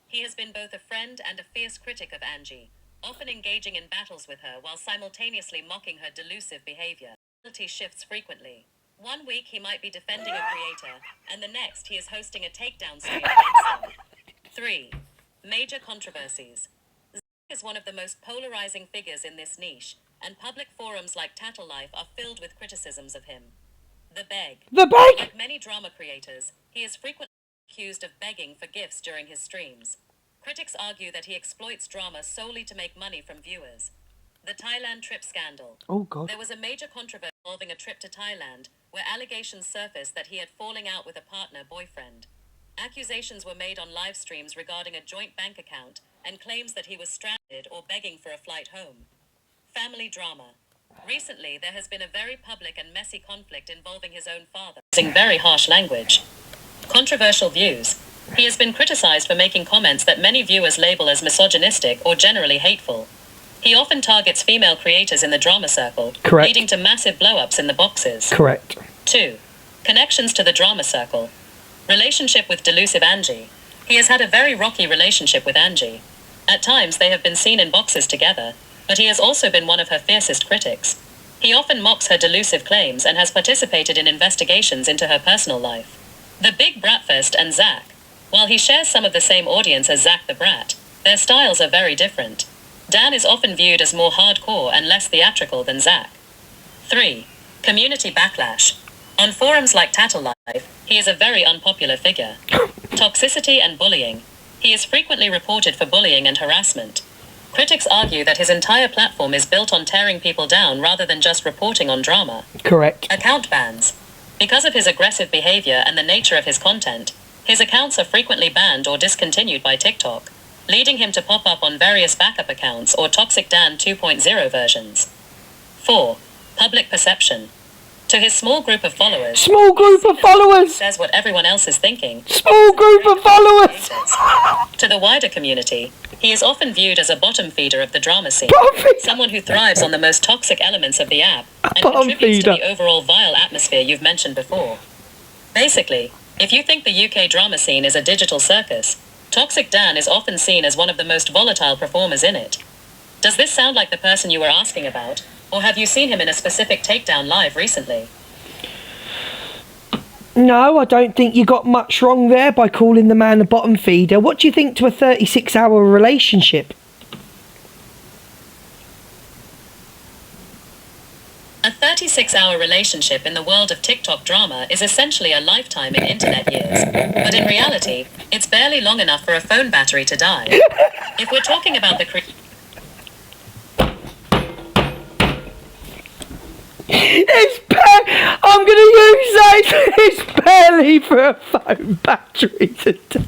He has been both a friend and a fierce critic of Angie, often engaging in battles with her while simultaneously mocking her delusive behavior. Loyalty shifts frequently. One week he might be defending a creator, and the next he is hosting a takedown stream against them. 3. Major controversies. Zack is one of the most polarizing figures in this niche, and public forums like Tattle Life are filled with criticisms of him. The beg. The beg? Like many drama creators, he is frequently accused of begging for gifts during his streams. Critics argue that he exploits drama solely to make money from viewers. The Thailand trip scandal. Oh, God. There was a major controversy involving a trip to Thailand, where allegations surfaced that he had falling out with a partner boyfriend. Accusations were made on live streams regarding a joint bank account and claims that he was stranded or begging for a flight home. Family drama. Recently, there has been a very public and messy conflict involving his own father, using very harsh language. Controversial views. He has been criticized for making comments that many viewers label as misogynistic or generally hateful. He often targets female creators in the drama circle, Correct. leading to massive blow-ups in the boxes. Correct. 2. Connections to the drama circle. Relationship with delusive Angie. He has had a very rocky relationship with Angie. At times they have been seen in boxes together, but he has also been one of her fiercest critics. He often mocks her delusive claims and has participated in investigations into her personal life. The Big Bratfest and Zack. While he shares some of the same audience as Zack the Brat, their styles are very different. Dan is often viewed as more hardcore and less theatrical than Zack. 3. Community backlash. On forums like Tattle Life, he is a very unpopular figure. Toxicity and bullying. He is frequently reported for bullying and harassment. Critics argue that his entire platform is built on tearing people down rather than just reporting on drama. Correct. Account bans. Because of his aggressive behavior and the nature of his content, his accounts are frequently banned or discontinued by TikTok, leading him to pop up on various backup accounts or Toxic Dan 2.0 versions. 4. Public perception. To his small group of followers, says what everyone else is thinking. Small group of followers! To the wider community, he is often viewed as a bottom feeder of the drama scene, someone who thrives on the most toxic elements of the app and contributes to the overall vile atmosphere you've mentioned before. Basically, if you think the UK drama scene is a digital circus, Toxic Dan is often seen as one of the most volatile performers in it. Does this sound like the person you were asking about, or have you seen him in a specific takedown live recently? No, I don't think you got much wrong there by calling the man a bottom feeder. What do you think to a 36-hour relationship? A 36-hour relationship in the world of TikTok drama is essentially a lifetime in internet years. But in reality, it's barely long enough for a phone battery to die. If we're talking about the I'm going to use that. It's barely for a phone battery to die.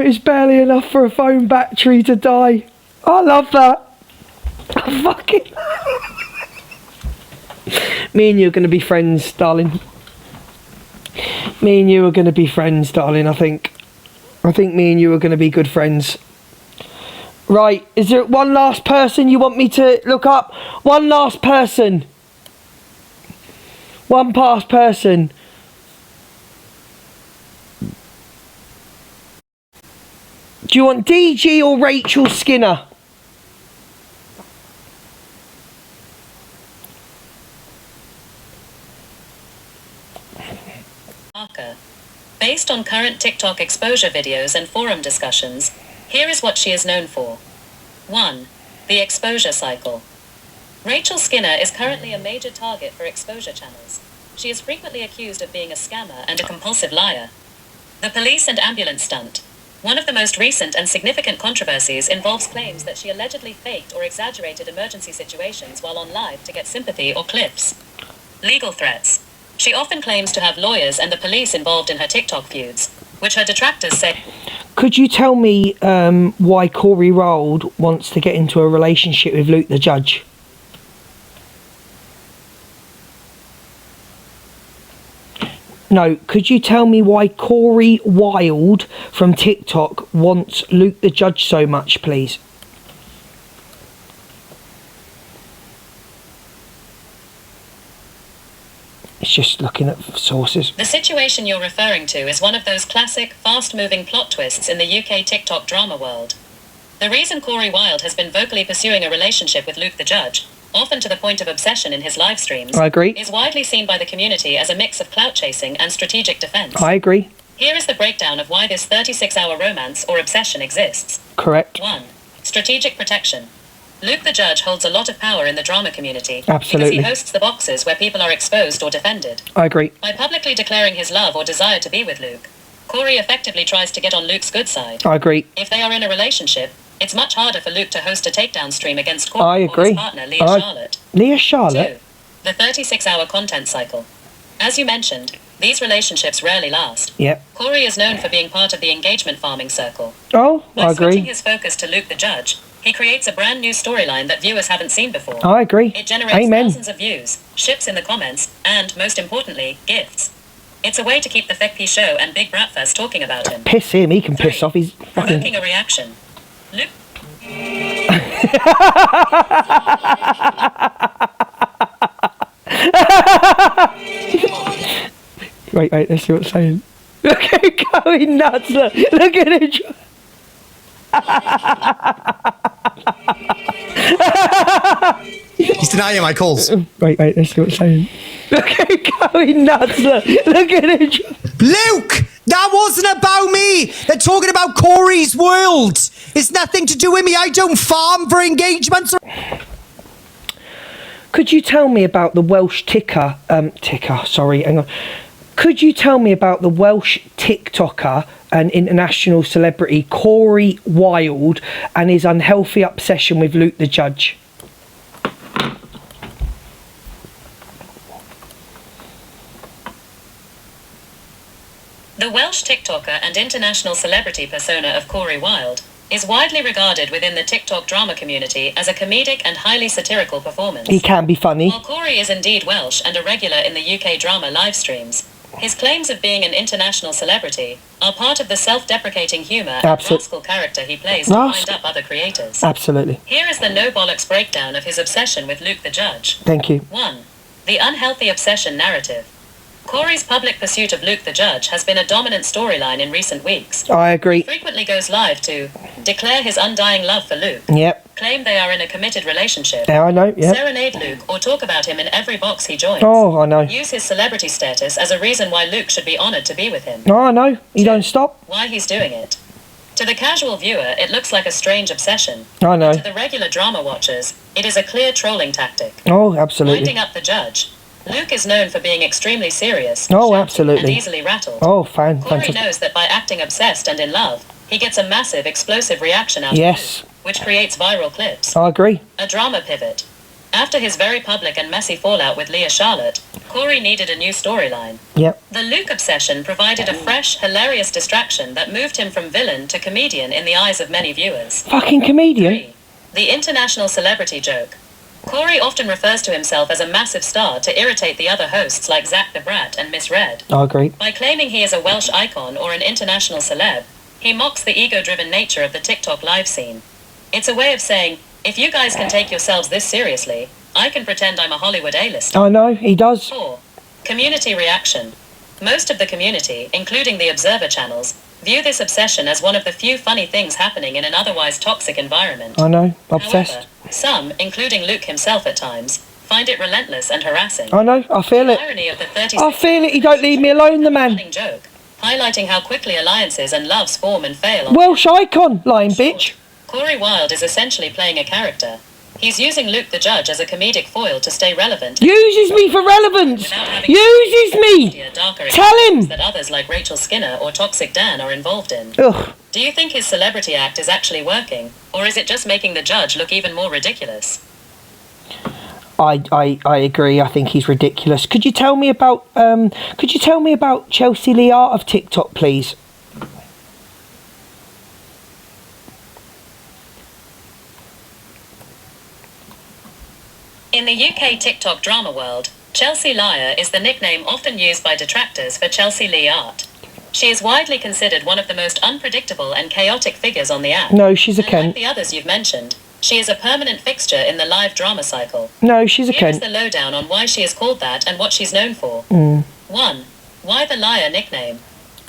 It's barely enough for a phone battery to die. I love that. Fucking. Me and you are going to be friends, darling. Me and you are going to be friends, darling, I think. I think me and you are going to be good friends. Right, is there one last person you want me to look up? One last person. One past person. Do you want DG or Rachel Skinner? Based on current TikTok exposure videos and forum discussions, here is what she is known for. 1. The exposure cycle. Rachel Skinner is currently a major target for exposure channels. She is frequently accused of being a scammer and a compulsive liar. The police and ambulance stunt. One of the most recent and significant controversies involves claims that she allegedly faked or exaggerated emergency situations while on live to get sympathy or clips. Legal threats. She often claims to have lawyers and the police involved in her TikTok feuds, which her detractors say. Could you tell me why Corey Rold wants to get into a relationship with Luke the Judge? No, could you tell me why Corey Wilde from TikTok wants Luke the Judge so much, please? It's just looking at sources. The situation you're referring to is one of those classic, fast-moving plot twists in the UK TikTok drama world. The reason Corey Wilde has been vocally pursuing a relationship with Luke the Judge, often to the point of obsession in his live streams, I agree. is widely seen by the community as a mix of clout chasing and strategic defense. I agree. Here is the breakdown of why this 36-hour romance or obsession exists. Correct. 1. Strategic protection. Luke the Judge holds a lot of power in the drama community. Absolutely. Because he hosts the boxes where people are exposed or defended. I agree. By publicly declaring his love or desire to be with Luke, Corey effectively tries to get on Luke's good side. I agree. If they are in a relationship, it's much harder for Luke to host a takedown stream against Corey I or agree. his partner, Leah Charlotte. Leah Charlotte? 2. The 36-hour content cycle. As you mentioned, these relationships rarely last. Yep. Corey is known for being part of the engagement farming circle. Oh, By I switching agree. his focus to Luke the Judge, he creates a brand new storyline that viewers haven't seen before. I agree. It generates Amen. thousands of views, ships in the comments, and, most importantly, gifts. It's a way to keep the FYP show and Big Bratfest talking about him. Piss him, he can piss off. He's fucking... Provoking a reaction. Luke... Wait, let's see what it's saying. Look at him going nuts. Look at him. He's denying my calls. Wait, let's see what it's saying. Look at him going nuts. Look at him. Luke, that wasn't about me. They're talking about Corey's world. It's nothing to do with me. I don't farm for engagements. Could you tell me about the Welsh hang on. Could you tell me about the Welsh TikToker and international celebrity Corey Wilde and his unhealthy obsession with Luke the Judge? The Welsh TikToker and international celebrity persona of Corey Wilde is widely regarded within the TikTok drama community as a comedic and highly satirical performance. He can be funny. While Corey is indeed Welsh and a regular in the UK drama live streams, his claims of being an international celebrity are part of the self-deprecating humour and rascal character he plays to wind up other creators. Absolutely. Here is the no-bollocks breakdown of his obsession with Luke the Judge. Thank you. 1. The unhealthy obsession narrative. Corey's public pursuit of Luke the Judge has been a dominant storyline in recent weeks. I agree. He frequently goes live to declare his undying love for Luke, Yep. claim they are in a committed relationship, Yeah, I know, yep. serenade Luke or talk about him in every box he joins. Oh, I know. Use his celebrity status as a reason why Luke should be honoured to be with him. Oh, I know. He don't stop. Why he's doing it. To the casual viewer, it looks like a strange obsession. I know. To the regular drama watchers, it is a clear trolling tactic. Oh, absolutely. Winding up the judge. Luke is known for being extremely serious, Oh, shouty, absolutely. and easily rattled. Oh, Corey fantastic. knows that by acting obsessed and in love, he gets a massive, explosive reaction out of Yes. Luke, which creates viral clips. I agree. A drama pivot. After his very public and messy fallout with Leah Charlotte, Corey needed a new storyline. Yep. The Luke obsession provided a fresh, hilarious distraction that moved him from villain to comedian in the eyes of many viewers. Fucking comedian. The international celebrity joke. Corey often refers to himself as a massive star to irritate the other hosts like Zach the Brat and Miss Red. I agree. By claiming he is a Welsh icon or an international celeb, he mocks the ego-driven nature of the TikTok live scene. It's a way of saying, if you guys can take yourselves this seriously, I can pretend I'm a Hollywood A-lister. I know, he does. 4. Community reaction. Most of the community, including the Observer channels, view this obsession as one of the few funny things happening in an otherwise toxic environment. I know, obsessed. However, some, including Luke himself at times, find it relentless and harassing. I know, I feel it. The irony of the 36 I feel it, he don't leave me alone, the man. joke, highlighting how quickly alliances and loves form and fail on Welsh icon, lying bitch. Corey Wilde is essentially playing a character. He's using Luke the Judge as a comedic foil to stay relevant. Uses me for relevance. Uses me. Tell him. That others like Rachel Skinner or Toxic Dan are involved in. Ugh. Do you think his celebrity act is actually working, or is it just making the judge look even more ridiculous? I agree. I think he's ridiculous. Could you tell me about Chelsea Lee Art of TikTok, please? In the UK TikTok drama world, Chelsea Liar is the nickname often used by detractors for Chelsea Lee Art. She is widely considered one of the most unpredictable and chaotic figures on the app. No, she's a and Ken. like the others you've mentioned, She is a permanent fixture in the live drama cycle. No, she's a Here is cunt. the lowdown on why she is called that and what she's known for. 1. Why the liar nickname?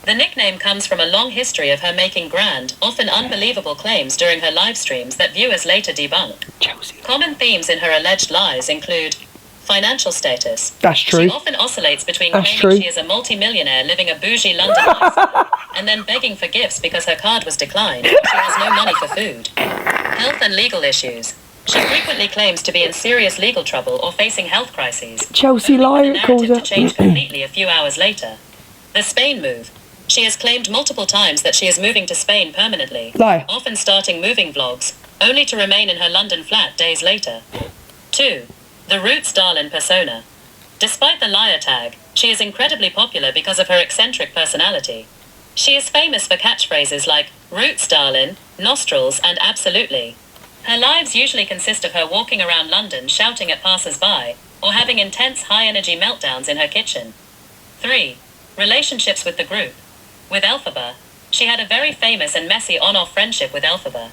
The nickname comes from a long history of her making grand, often unbelievable claims during her live streams that viewers later debunk. Common themes in her alleged lies include financial status. That's true. She often oscillates between That's claiming true. she is a multi-millionaire living a bougie London lifestyle and then begging for gifts because her card was declined or she has no money for food. Health and legal issues. She frequently claims to be in serious legal trouble or facing health crises. Chelsea liar, it calls her. To change completely a few hours later. The Spain move. She has claimed multiple times that she is moving to Spain permanently, Lie. often starting moving vlogs, only to remain in her London flat days later. 2. The Roots Darlin persona. Despite the liar tag, she is incredibly popular because of her eccentric personality. She is famous for catchphrases like Roots Darlin, Nostrils, and Absolutely. Her lives usually consist of her walking around London shouting at passers-by, or having intense high-energy meltdowns in her kitchen. 3. Relationships with the group. With Elphaba, she had a very famous and messy on-off friendship with Elphaba.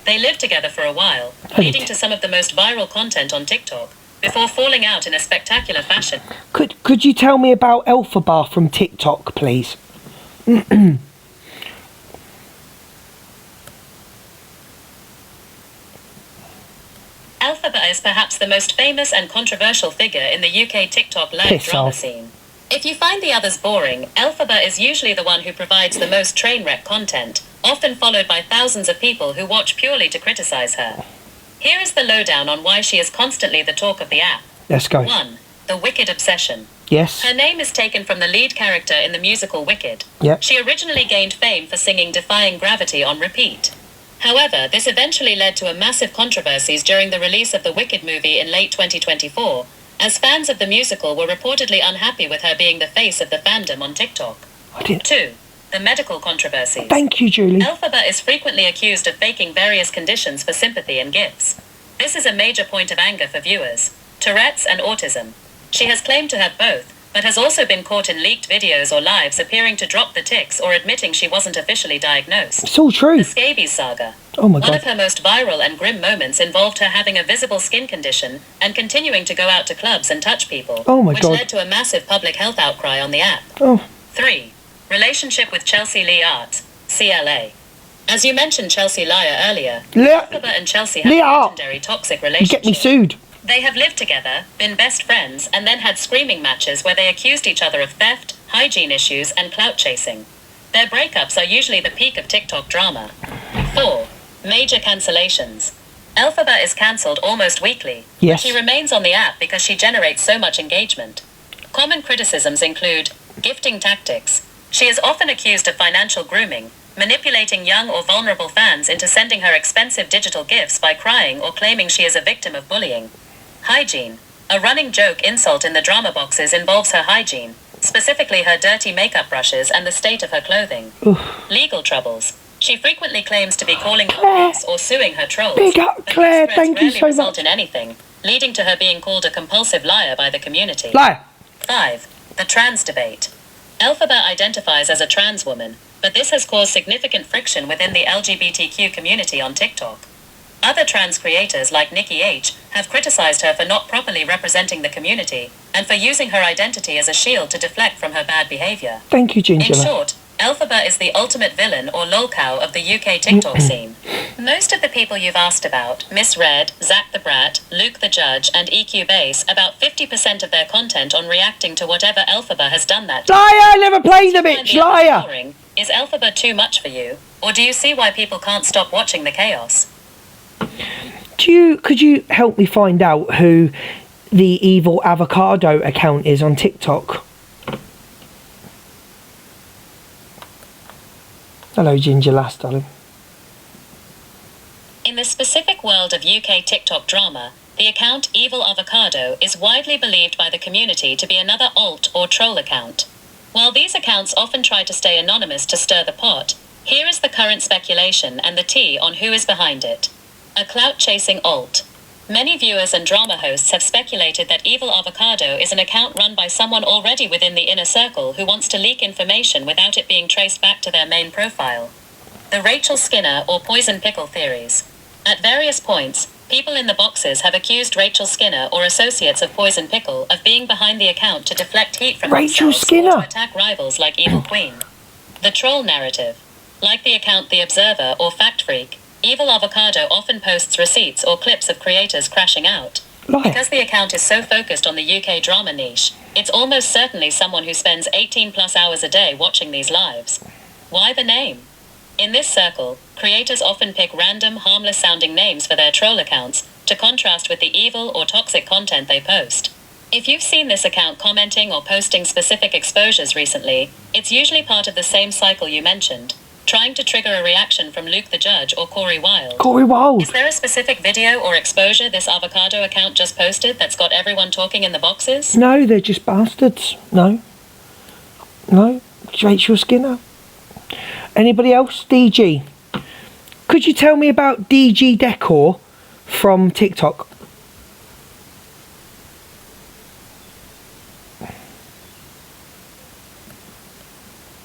They lived together for a while, leading to some of the most viral content on TikTok, before falling out in a spectacular fashion. Could you tell me about Elphaba from TikTok, please? Elphaba is perhaps the most famous and controversial figure in the UK TikTok live Piss drama off. scene. If you find the others boring, Elphaba is usually the one who provides the most train wreck content, often followed by thousands of people who watch purely to criticize her. Here is the lowdown on why she is constantly the talk of the app. Let's go. 1. The Wicked Obsession. Yes. Her name is taken from the lead character in the musical Wicked. Yep. She originally gained fame for singing Defying Gravity on repeat. However, this eventually led to a massive controversies during the release of the Wicked movie in late 2024, as fans of the musical were reportedly unhappy with her being the face of the fandom on TikTok. 2. The medical controversies. Thank you, Julie. Elphaba is frequently accused of faking various conditions for sympathy and gifts. This is a major point of anger for viewers. Tourette's and autism. She has claimed to have both, but has also been caught in leaked videos or lives appearing to drop the tics or admitting she wasn't officially diagnosed. It's all true. The scabies saga. Oh my One God. of her most viral and grim moments involved her having a visible skin condition and continuing to go out to clubs and touch people, Oh my which God. led to a massive public health outcry on the app. Oh. 3. Relationship with Chelsea Lee Art, CLA. As you mentioned Chelsea Liar earlier, Elphaba and Chelsea have Lee a Art. legendary toxic You relationship. get me sued. They have lived together, been best friends, and then had screaming matches where they accused each other of theft, hygiene issues, and clout chasing. Their breakups are usually the peak of TikTok drama. 4. Major cancellations. Elphaba is cancelled almost weekly. Yes. But she remains on the app because she generates so much engagement. Common criticisms include gifting tactics. She is often accused of financial grooming, manipulating young or vulnerable fans into sending her expensive digital gifts by crying or claiming she is a victim of bullying. Hygiene. A running joke insult in the drama boxes involves her hygiene, specifically her dirty makeup brushes and the state of her clothing. Legal troubles. She frequently claims to be calling the police or suing her trolls. Big up, but Claire, these threats thank you rarely so result much. in anything, leading to her being called a compulsive liar by the community. Liar. 5. The trans debate. Elphaba identifies as a trans woman, but this has caused significant friction within the LGBTQ community on TikTok. Other trans creators like Nikki H have criticized her for not properly representing the community and for using her identity as a shield to deflect from her bad behavior. Thank you, Ginger. In short, Elphaba is the ultimate villain or lolcow of the UK TikTok scene. Most of the people you've asked about, Miss Red, Zach the Brat, Luke the Judge, and EQ Base, about 50% of their content on reacting to whatever Elphaba has done that day. Liar! Never played the Do you find bitch. the others Liar. boring? Is Elphaba too much for you? Or do you see why people can't stop watching the chaos? Could you help me find out who the evil avocado account is on TikTok? Hello, Ginger Lass, darling. In the specific world of UK TikTok drama, the account Evil Avocado is widely believed by the community to be another alt or troll account. While these accounts often try to stay anonymous to stir the pot, here is the current speculation and the tea on who is behind it. A clout-chasing alt. Many viewers and drama hosts have speculated that Evil Avocado is an account run by someone already within the inner circle who wants to leak information without it being traced back to their main profile. The Rachel Skinner or poison pickle theories. At various points, people in the boxes have accused Rachel Skinner or associates of Poison Pickle of being behind the account to deflect heat from Rachel themselves Skinner. or to attack rivals like Evil Queen. The troll narrative. Like the account The Observer or Fact Freak, Evil Avocado often posts receipts or clips of creators crashing out. Because the account is so focused on the UK drama niche, it's almost certainly someone who spends 18 plus hours a day watching these lives. Why the name? In this circle, creators often pick random, harmless-sounding names for their troll accounts to contrast with the evil or toxic content they post. If you've seen this account commenting or posting specific exposures recently, it's usually part of the same cycle you mentioned, trying to trigger a reaction from Luke the Judge or Corey Wilde. Corey Wilde. Is there a specific video or exposure this avocado account just posted that's got everyone talking in the boxes? No, they're just bastards. No. It's Rachel Skinner. Anybody else? DG. Could you tell me about DG Decor from TikTok?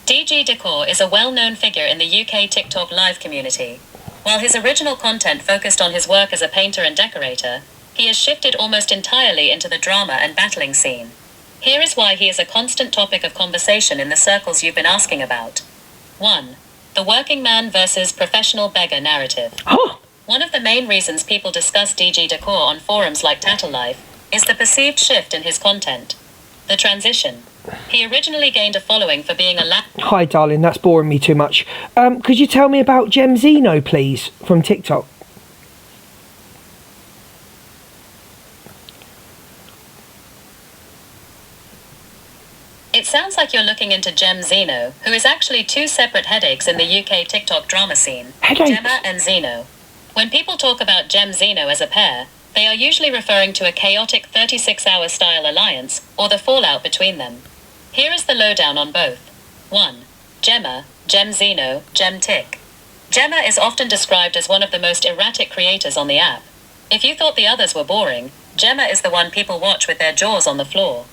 DG Decor is a well-known figure in the UK TikTok live community. While his original content focused on his work as a painter and decorator, he has shifted almost entirely into the drama and battling scene. Here is why he is a constant topic of conversation in the circles you've been asking about. 1. The working man versus professional beggar narrative. One of the main reasons people discuss DG Decor on forums like Tattle Life is the perceived shift in his content. The transition. He originally gained a following for being a Hi, darling, that's boring me too much. Could you tell me about Gem Zeno, please, from TikTok? It sounds like you're looking into Gem Zeno, who is actually two separate headaches in the UK TikTok drama scene. Gemma and Zeno. When people talk about Gem Zeno as a pair, they are usually referring to a chaotic 36-hour style alliance, or the fallout between them. Here is the lowdown on both. 1. Gemma, Gem Zeno, Gem Tick. Gemma is often described as one of the most erratic creators on the app. If you thought the others were boring, Gemma is the one people watch with their jaws on the floor.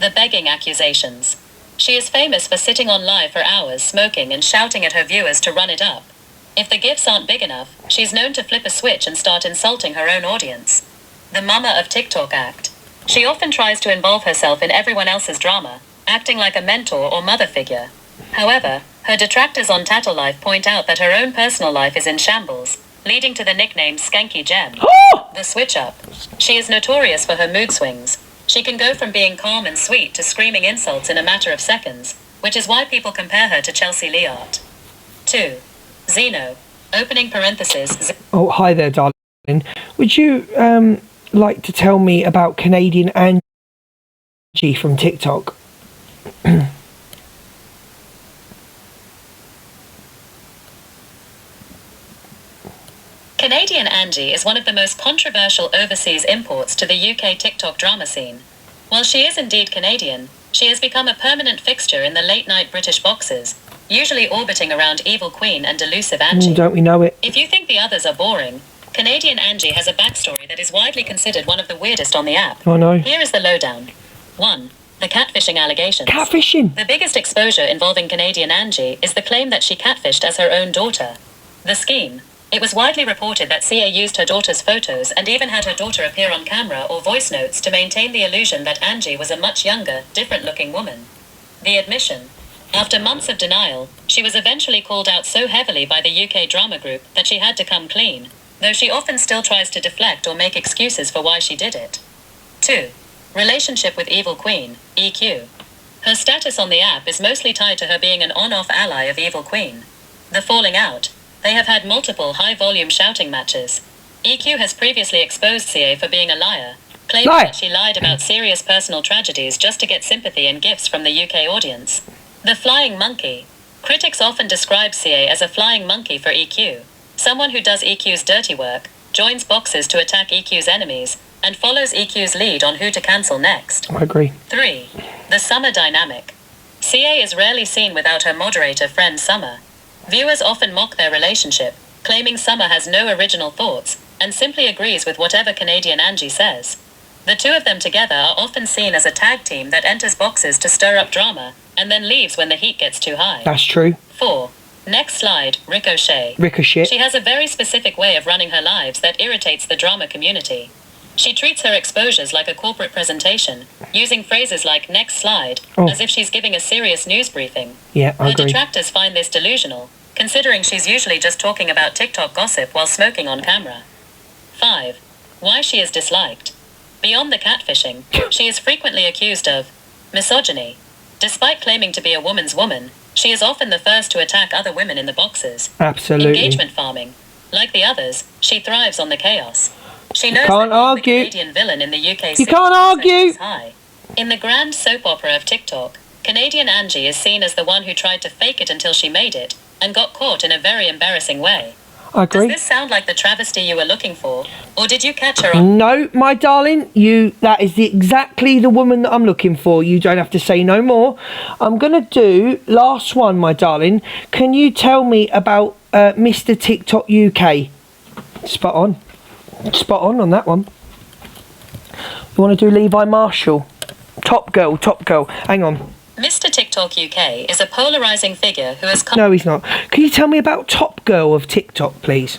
The begging accusations. She is famous for sitting on live for hours smoking and shouting at her viewers to run it up. If the gifts aren't big enough, she's known to flip a switch and start insulting her own audience. The mama of TikTok act. She often tries to involve herself in everyone else's drama, acting like a mentor or mother figure. However, her detractors on Tattle Life point out that her own personal life is in shambles, leading to the nickname Skanky Gem. The switch up. She is notorious for her mood swings. She can go from being calm and sweet to screaming insults in a matter of seconds, which is why people compare her to Chelsea Leart. 2. Zeno. Opening parenthesis. Oh, hi there, darling. Would you like to tell me about Canadian Angie from TikTok? Canadian Angie is one of the most controversial overseas imports to the UK TikTok drama scene. While she is indeed Canadian, she has become a permanent fixture in the late-night British boxes, usually orbiting around Evil Queen and Delusive Angie. Don't we know it? If you think the others are boring, Canadian Angie has a backstory that is widely considered one of the weirdest on the app. I know. Here is the lowdown. 1. The catfishing allegations. Catfishing? The biggest exposure involving Canadian Angie is the claim that she catfished as her own daughter. The scheme. It was widely reported that CA used her daughter's photos and even had her daughter appear on camera or voice notes to maintain the illusion that Angie was a much younger, different-looking woman. The admission. After months of denial, she was eventually called out so heavily by the UK drama group that she had to come clean, though she often still tries to deflect or make excuses for why she did it. 2. Relationship with Evil Queen, EQ. Her status on the app is mostly tied to her being an on-off ally of Evil Queen. The falling out. They have had multiple high-volume shouting matches. EQ has previously exposed CA for being a liar, claiming that she lied about serious personal tragedies just to get sympathy and gifts from the UK audience. The flying monkey. Critics often describe CA as a flying monkey for EQ, someone who does EQ's dirty work, joins boxes to attack EQ's enemies, and follows EQ's lead on who to cancel next. I agree. 3. The Summer dynamic. CA is rarely seen without her moderator friend Summer. Viewers often mock their relationship, claiming Summer has no original thoughts, and simply agrees with whatever Canadian Angie says. The two of them together are often seen as a tag team that enters boxes to stir up drama, and then leaves when the heat gets too high. That's true. 4. Next slide, Ricochet. Ricochet. She has a very specific way of running her lives that irritates the drama community. She treats her exposures like a corporate presentation, using phrases like next slide, as if she's giving a serious news briefing. Yeah, I Her agree. detractors find this delusional, considering she's usually just talking about TikTok gossip while smoking on camera. 5. Why she is disliked. Beyond the catfishing, she is frequently accused of misogyny. Despite claiming to be a woman's woman, she is often the first to attack other women in the boxes. Absolutely. Engagement farming. Like the others, she thrives on the chaos. She knows Can't that argue. the Canadian villain in the UK You can't argue. is high. In the grand soap opera of TikTok, Canadian Angie is seen as the one who tried to fake it until she made it, and got caught in a very embarrassing way. I agree. Does this sound like the travesty you were looking for, or did you catch her on? No, my darling, that is exactly the woman that I'm looking for. You don't have to say no more. I'm going to do last one, my darling. Can you tell me about Mr. TikTok UK? Spot on. Spot on that one. You want to do Levi Marshall? Top girl. Hang on. Mr. TikTok UK is a polarizing figure who has come... No, he's not. Can you tell me about Top Girl of TikTok, please?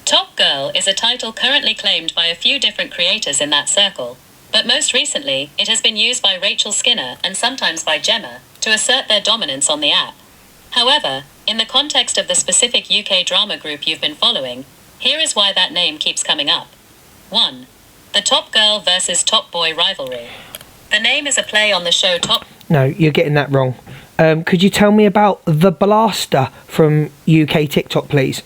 Top Girl is a title currently claimed by a few different creators in that circle, but most recently, it has been used by Rachel Skinner and sometimes by Gemma to assert their dominance on the app. However, in the context of the specific UK drama group you've been following, here is why that name keeps coming up. 1. The Top Girl versus Top Boy rivalry. The name is a play on the show Top... No, you're getting that wrong. Could you tell me about the Blaster from UK TikTok, please?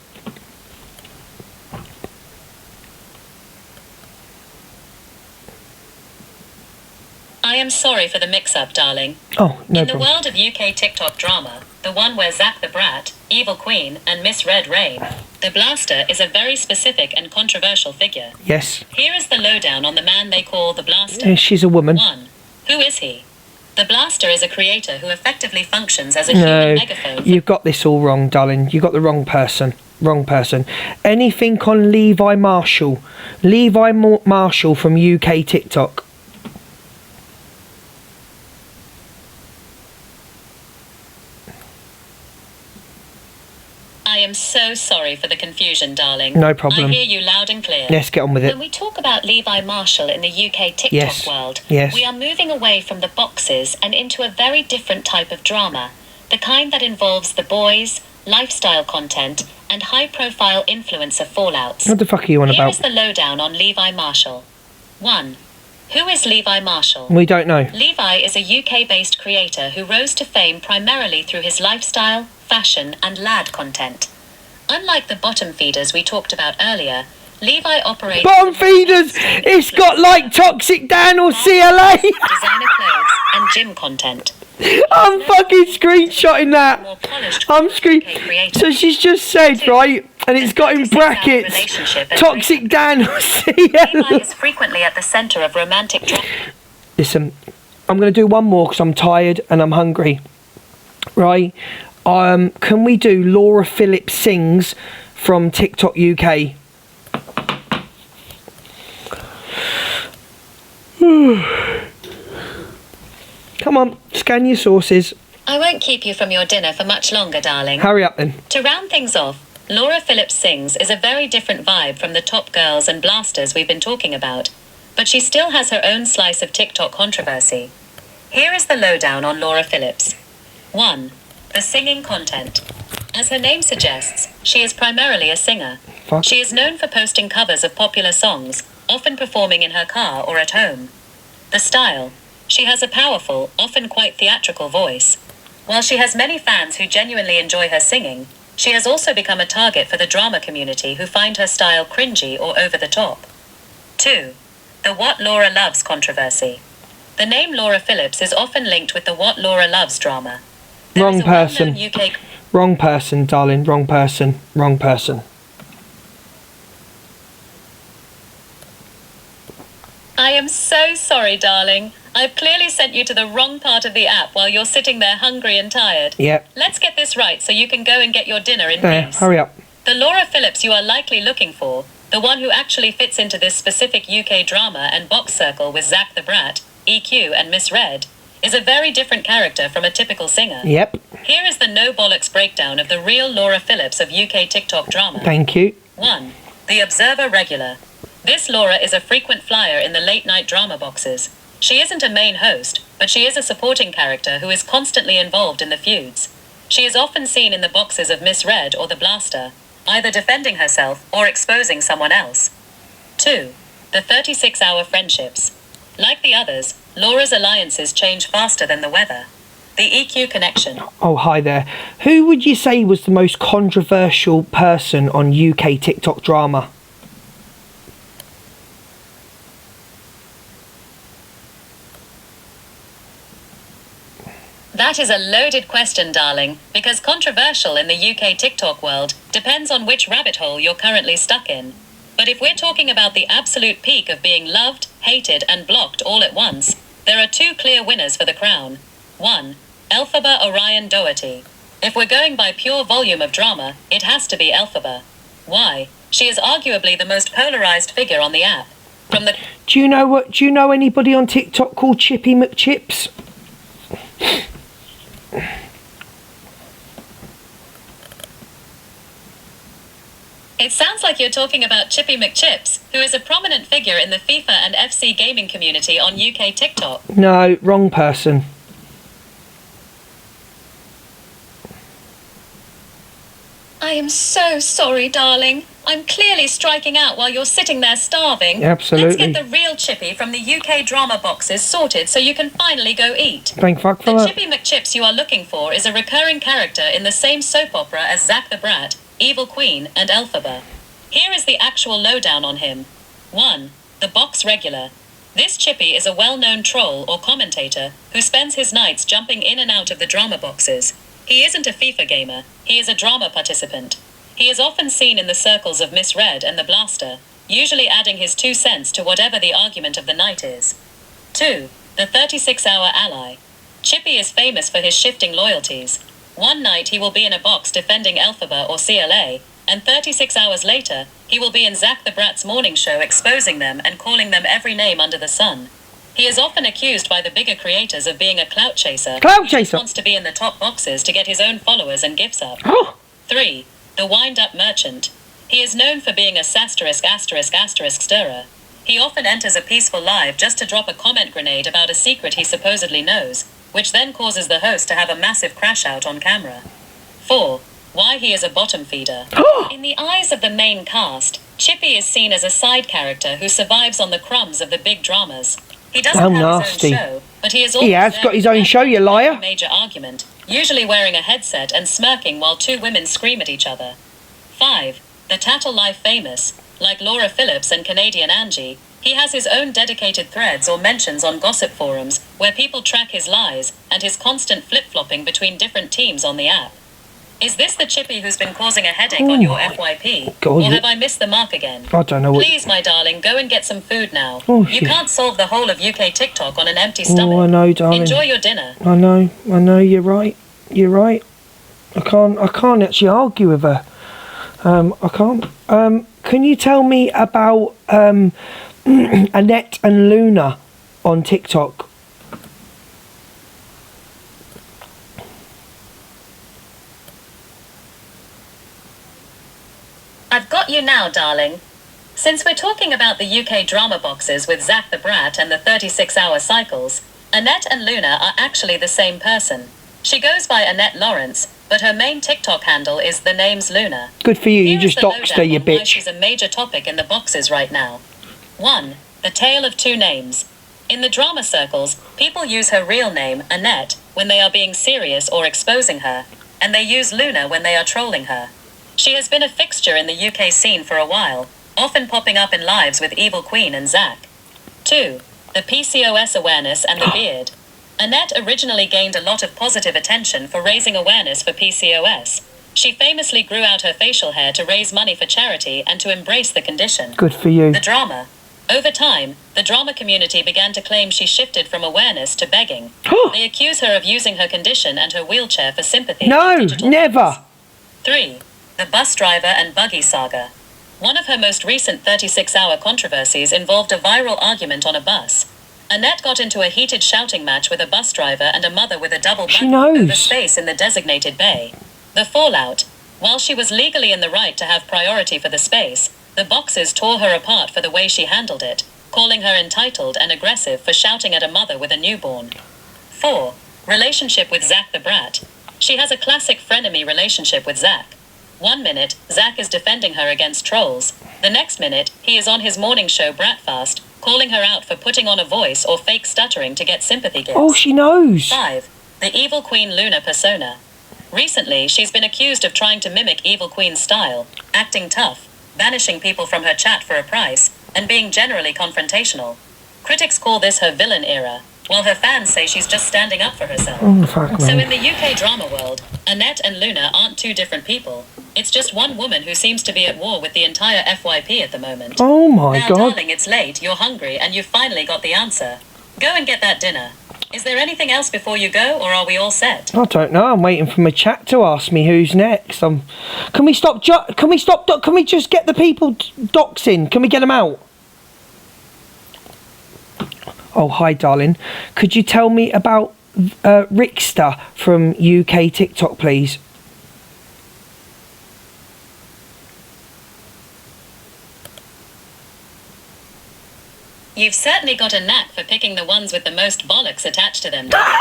I am sorry for the mix-up, darling. Oh, no In the problem. world of UK TikTok drama, the one where Zack the Brat, Evil Queen, and Miss Red reign, the Blaster is a very specific and controversial figure. Yes. Here is the lowdown on the man they call the Blaster. She's a woman. 1. Who is he? The Blaster is a creator who effectively functions as a human megaphone. You've got this all wrong, darling. You got the wrong person. Wrong person. Anything on Levi Marshall. Levi Marshall from UK TikTok. I am so sorry for the confusion, darling. No problem. I hear you loud and clear. Let's get on with it. When we talk about Levi Marshall in the UK TikTok Yes. world, Yes. we are moving away from the boxes and into a very different type of drama, the kind that involves the boys, lifestyle content, and high-profile influencer fallouts. What the fuck are you on Here about? is the lowdown on Levi Marshall. 1. Who is Levi Marshall? We don't know. Levi is a UK-based creator who rose to fame primarily through his lifestyle, fashion, and lad content. Unlike the bottom feeders we talked about earlier, Levi operates... Bottom feeders! It's got like Toxic Dan or CLA! designer clothes, and gym content. I'm fucking screenshotting that. I'm So she's just said, right, and it's got in brackets, Toxic Dan or CLA. Levi is frequently at the centre of romantic drama. Listen, I'm going to do one more because I'm tired and I'm hungry. Right? Can we do Laura Phillips Sings from TikTok UK? Come on, scan your sources. I won't keep you from your dinner for much longer, darling. Hurry up then. To round things off, Laura Phillips Sings is a very different vibe from the top girls and blasters we've been talking about, but she still has her own slice of TikTok controversy. Here is the lowdown on Laura Phillips. 1. The singing content. As her name suggests, she is primarily a singer. She is known for posting covers of popular songs, often performing in her car or at home. The style. She has a powerful, often quite theatrical voice. While she has many fans who genuinely enjoy her singing, she has also become a target for the drama community who find her style cringy or over the top. 2. The What Laura Loves controversy. The name Laura Phillips is often linked with the What Laura Loves drama. Wrong person. UK... Wrong person, darling. Wrong person. Wrong person. I am so sorry, darling. I've clearly sent you to the wrong part of the app while you're sitting there hungry and tired. Yep. Let's get this right so you can go and get your dinner in There, peace. hurry up. The Laura Phillips you are likely looking for the one who actually fits into this specific UK drama and box circle with Zach the Brat, EQ and Miss Red, is a very different character from a typical singer. Yep. Here is the no bollocks breakdown of the real Laura Phillips of UK TikTok drama. Thank you. 1. The Observer regular. This Laura is a frequent flyer in the late night drama boxes. She isn't a main host, but she is a supporting character who is constantly involved in the feuds. She is often seen in the boxes of Miss Red or the Blaster, either defending herself or exposing someone else. 2. The 36-hour friendships. Like the others, Laura's alliances change faster than the weather. The EQ connection. Oh, hi there. Who would you say was the most controversial person on UK TikTok drama? That is a loaded question, darling, because controversial in the UK TikTok world depends on which rabbit hole you're currently stuck in. But if we're talking about the absolute peak of being loved, hated, and blocked all at once, there are 2 clear winners for the crown. 1. Elphaba Orion Doherty. If we're going by pure volume of drama, it has to be Elphaba. Why? She is arguably the most polarized figure on the app. From the Do you know anybody on TikTok called Chippy McChips? It sounds like you're talking about Chippy McChips, who is a prominent figure in the FIFA and FC gaming community on UK TikTok. No, wrong person. I am so sorry, darling. I'm clearly striking out while you're sitting there starving. Absolutely. Let's get the real Chippy from the UK drama boxes sorted so you can finally go eat. Thank fuck for The that. Chippy McChips you are looking for is a recurring character in the same soap opera as Zach the Brat, Evil Queen, and Elphaba. Here is the actual lowdown on him. 1. The box regular. This Chippy is a well-known troll or commentator who spends his nights jumping in and out of the drama boxes. He isn't a FIFA gamer, he is a drama participant. He is often seen in the circles of Miss Red and the Blaster, usually adding his 2 cents to whatever the argument of the night is. 2. The 36-hour ally. Chippy is famous for his shifting loyalties. One night he will be in a box defending Elphaba or CLA, and 36 hours later, he will be in Zach the Brat's morning show exposing them and calling them every name under the sun. He is often accused by the bigger creators of being a clout chaser. Clout Who just chaser. wants to be in the top boxes to get his own followers and gifts up. 3. The wind-up merchant. He is known for being a **** stirrer. He often enters a peaceful live just to drop a comment grenade about a secret he supposedly knows, which then causes the host to have a massive crash out on camera. 4. Why he is a bottom feeder. In the eyes of the main cast, Chippy is seen as a side character who survives on the crumbs of the big dramas. He doesn't How have nasty. his own show, but he is He has got his own show, you liar. Major argument, usually wearing a headset and smirking while 2 women scream at each other. 5. The Tattle Life famous. Like Laura Phillips and Canadian Angie, he has his own dedicated threads or mentions on gossip forums where people track his lies and his constant flip-flopping between different teams on the app. Is this the Chippy who's been causing a headache on your FYP? God, Or you- have I missed the mark again? I don't know what. Please, my darling, go and get some food now. Oh, You shit. can't solve the whole of UK TikTok on an empty stomach. Oh, I know, darling. Enjoy your dinner. I know, you're right. You're right. I can't actually argue with her. I can't. Can you tell me about Annette and Luna on TikTok? I've got you now, darling. Since we're talking about the UK drama boxes with Zach the Brat and the 36-hour cycles, Annette and Luna are actually the same person. She goes by Annette Lawrence, but her main TikTok handle is the name's Luna. Good for you. You Here is just the doxed her, lowdown you on why bitch. she's a major topic in the boxes right now. 1. The Tale of Two Names. In the drama circles, people use her real name, Annette, when they are being serious or exposing her, and they use Luna when they are trolling her. She has been a fixture in the UK scene for a while, often popping up in lives with Evil Queen and Zach. 2. The PCOS awareness and the beard. Annette originally gained a lot of positive attention for raising awareness for PCOS. She famously grew out her facial hair to raise money for charity and to embrace the condition. Good for you. The drama. Over time, the drama community began to claim she shifted from awareness to begging. They accuse her of using her condition and her wheelchair for sympathy. No, never. 3. The bus driver and buggy saga. One of her most recent 36-hour controversies involved a viral argument on a bus. Annette got into a heated shouting match with a bus driver and a mother with a double buggy over space in the designated bay. The fallout: while she was legally in the right to have priority for the space, the boxes tore her apart for the way she handled it, calling her entitled and aggressive for shouting at a mother with a newborn. 4. Relationship with Zach the Brat. She has a classic frenemy relationship with Zach. 1 minute, Zach is defending her against trolls. The next minute, he is on his morning show Bratfast, calling her out for putting on a voice or fake stuttering to get sympathy gifts. Oh, she knows. 5. The Evil Queen Luna persona. Recently, she's been accused of trying to mimic Evil Queen's style, acting tough, banishing people from her chat for a price, and being generally confrontational. Critics call this her villain era, while her fans say she's just standing up for herself. Oh, fuck, So man. in the UK drama world, Annette and Luna aren't two different people. It's just one woman who seems to be at war with the entire FYP at the moment. Oh my now, God. darling, it's late, you're hungry, and you've finally got the answer. Go and get that dinner. Is there anything else before you go, or are we all set? I don't know. I'm waiting for my chat to ask me who's next. Can we stop? Can we just get the people doxing? Can we get them out? Oh, hi, darling. Could you tell me about Rickster from UK TikTok, please? You've certainly got a knack for picking the ones with the most bollocks attached to them, darling.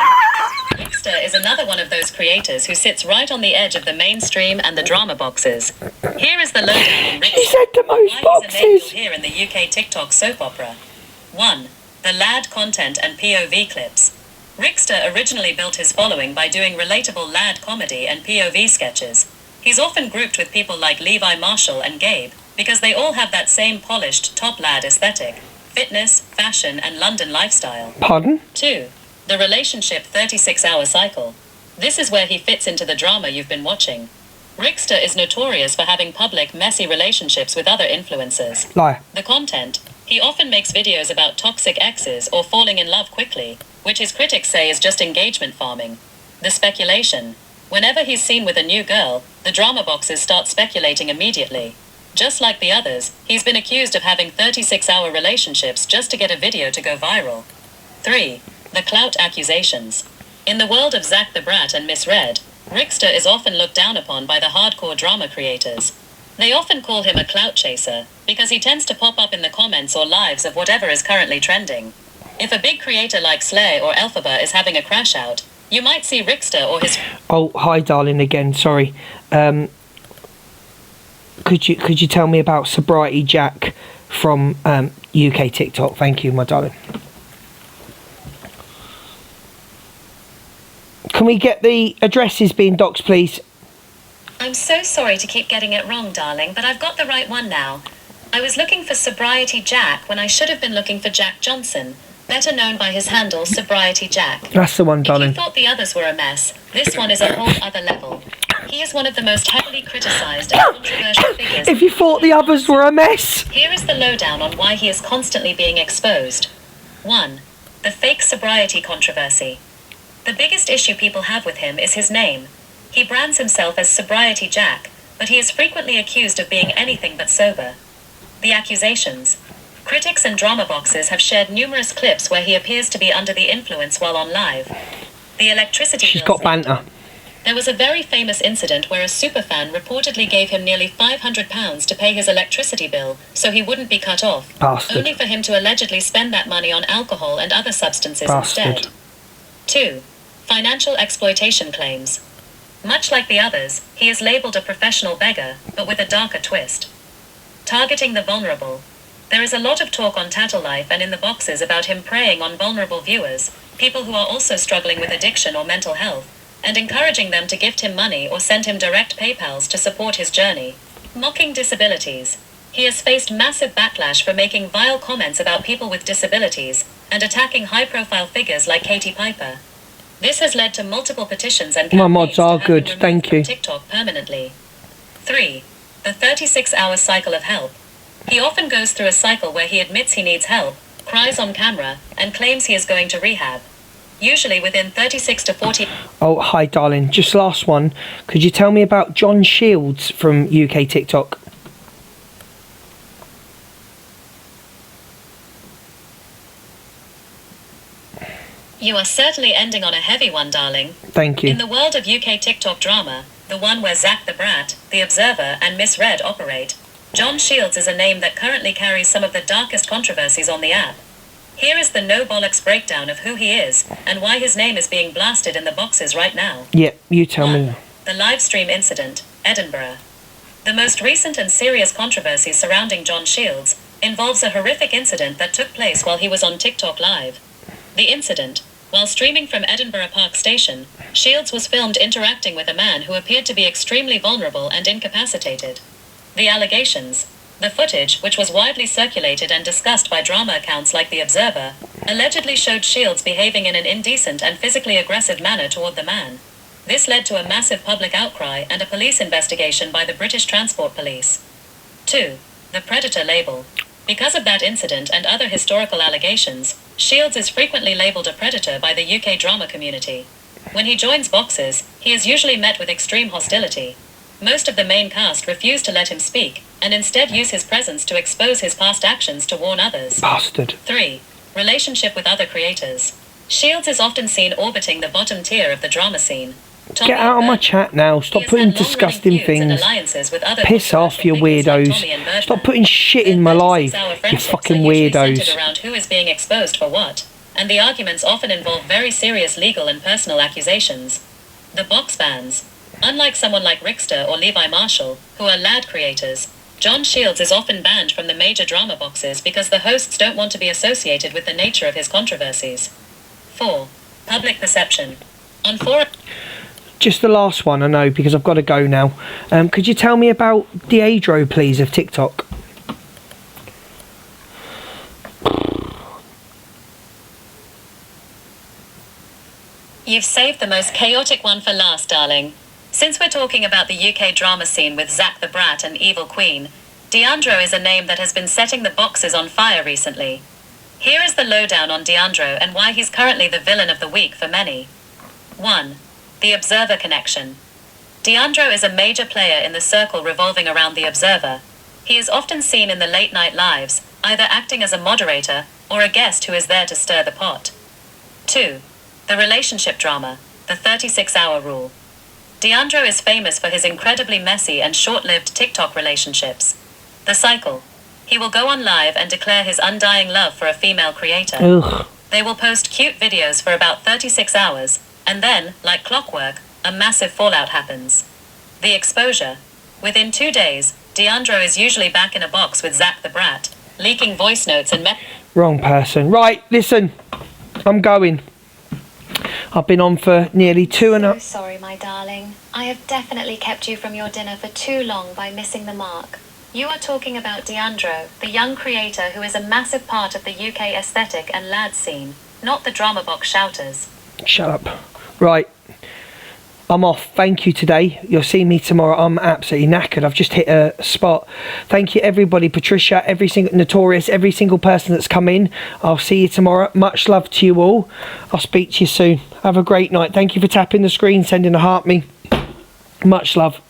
Rickster is another one of those creators who sits right on the edge of the mainstream and the drama boxes. Here is the lowdown on Rickster. She said the most Why boxes. he's a name you'll hear in the UK TikTok soap opera. 1. The lad content and POV clips. Rickster originally built his following by doing relatable lad comedy and POV sketches. He's often grouped with people like Levi Marshall and Gabe, because they all have that same polished top lad aesthetic. Fitness, fashion, and London lifestyle. Pardon? 2. The relationship 36-hour cycle. This is where he fits into the drama you've been watching. Rickster is notorious for having public, messy relationships with other influencers. Lie. The content. He often makes videos about toxic exes or falling in love quickly, which his critics say is just engagement farming. The speculation. Whenever he's seen with a new girl, the drama boxes start speculating immediately. Just like the others, he's been accused of having 36-hour relationships just to get a video to go viral. 3. The clout accusations. In the world of Zach the Brat and Miss Red, Rickster is often looked down upon by the hardcore drama creators. They often call him a clout chaser, because he tends to pop up in the comments or lives of whatever is currently trending. If a big creator like Slay or Elphaba is having a crash out, you might see Rickster or his... Oh, hi, darling, again. Sorry. Could you tell me about Sobriety Jack from UK TikTok? Thank you, my darling. Can we get the addresses being doxed, please? I'm so sorry to keep getting it wrong, darling, but I've got the right one now. I was looking for Sobriety Jack when I should have been looking for Jack Johnson, better known by his handle Sobriety Jack. That's the one, If darling. you thought the others were a mess, this one is a whole other level. He is one of the most heavily criticised and controversial figures. If you thought the others were a mess. Here is the lowdown on why he is constantly being exposed. 1. The fake sobriety controversy. The biggest issue people have with him is his name. He brands himself as Sobriety Jack, but he is frequently accused of being anything but sober. The accusations. Critics and drama boxes have shared numerous clips where he appears to be under the influence while on live. The electricity She's bill got banter. There was a very famous incident where a superfan reportedly gave him nearly £500 to pay his electricity bill so he wouldn't be cut off, Bastard. only for him to allegedly spend that money on alcohol and other substances Bastard. instead. 2. Financial exploitation claims. Much like the others, he is labelled a professional beggar, but with a darker twist. Targeting the vulnerable. There is a lot of talk on Tattle Life and in the boxes about him preying on vulnerable viewers, people who are also struggling with addiction or mental health, and encouraging them to gift him money or send him direct PayPals to support his journey. Mocking disabilities. He has faced massive backlash for making vile comments about people with disabilities, and attacking high-profile figures like Katie Piper. This has led to multiple petitions and My campaigns mods are to have good, him removed thank from you. TikTok permanently. 3. The 36-hour cycle of help. He often goes through a cycle where he admits he needs help, cries on camera, and claims he is going to rehab. Usually within 36 to 40... Oh, hi, darling. Just last one. Could you tell me about John Shields from UK TikTok? You are certainly ending on a heavy one, darling. Thank you. In the world of UK TikTok drama, the one where Zach the Brat, The Observer, and Miss Red operate, John Shields is a name that currently carries some of the darkest controversies on the app. Here is the no bollocks breakdown of who he is and why his name is being blasted in the boxes right now. Yeah, you tell me. The live stream incident, Edinburgh. The most recent and serious controversy surrounding John Shields involves a horrific incident that took place while he was on TikTok Live. The incident, while streaming from Edinburgh Park Station, Shields was filmed interacting with a man who appeared to be extremely vulnerable and incapacitated. The allegations, the footage, which was widely circulated and discussed by drama accounts like The Observer, allegedly showed Shields behaving in an indecent and physically aggressive manner toward the man. This led to a massive public outcry and a police investigation by the British Transport Police. 2. The Predator label. Because of that incident and other historical allegations, Shields is frequently labelled a predator by the UK drama community. When he joins boxes, he is usually met with extreme hostility. Most of the main cast refuse to let him speak, and instead use his presence to expose his past actions to warn others. Bastard. 3. Relationship with other creators. Shields is often seen orbiting the bottom tier of the drama scene. Tommy Get out of my Burton. chat now. Stop He has putting had long-running disgusting feuds and things. alliances with other Piss off, you weirdos. Tommy and Birdman. Stop putting shit in my life, Our you friendships fucking are usually weirdos. centered around who is being exposed for what, and the arguments often involve very serious legal and personal accusations. The box bans. Unlike someone like Rickster or Levi Marshall, who are lad creators, John Shields is often banned from the major drama boxes because the hosts don't want to be associated with the nature of his controversies. 4. Public perception. On forum... Just the last one, I know, because I've got to go now. Could you tell me about Deidro, please, of TikTok? You've saved the most chaotic one for last, darling. Since we're talking about the UK drama scene with Zach the Brat and Evil Queen, Deandro is a name that has been setting the boxes on fire recently. Here is the lowdown on Deandro and why he's currently the villain of the week for many. 1. The Observer connection. Deandro is a major player in the circle revolving around The Observer. He is often seen in the late-night lives, either acting as a moderator or a guest who is there to stir the pot. 2. The relationship drama, the 36-hour rule. Deandro is famous for his incredibly messy and short-lived TikTok relationships. The cycle. He will go on live and declare his undying love for a female creator. Ugh. They will post cute videos for about 36 hours, and then, like clockwork, a massive fallout happens. The exposure. Within 2 days, Deandro is usually back in a box with Zach the Brat, leaking voice notes and Wrong person. Right, listen. I'm going. I've been on for nearly 2 and a... So sorry, my darling. I have definitely kept you from your dinner for too long by missing the mark. You are talking about Deandro, the young creator who is a massive part of the UK aesthetic and lad scene, not the drama box shouters. Shut up. Right. I'm off. Thank you today. You'll see me tomorrow. I'm absolutely knackered. I've just hit a spot. Thank you, everybody. Patricia, every single Notorious, every single person that's come in. I'll see you tomorrow. Much love to you all. I'll speak to you soon. Have a great night. Thank you for tapping the screen, sending a heart me. Much love.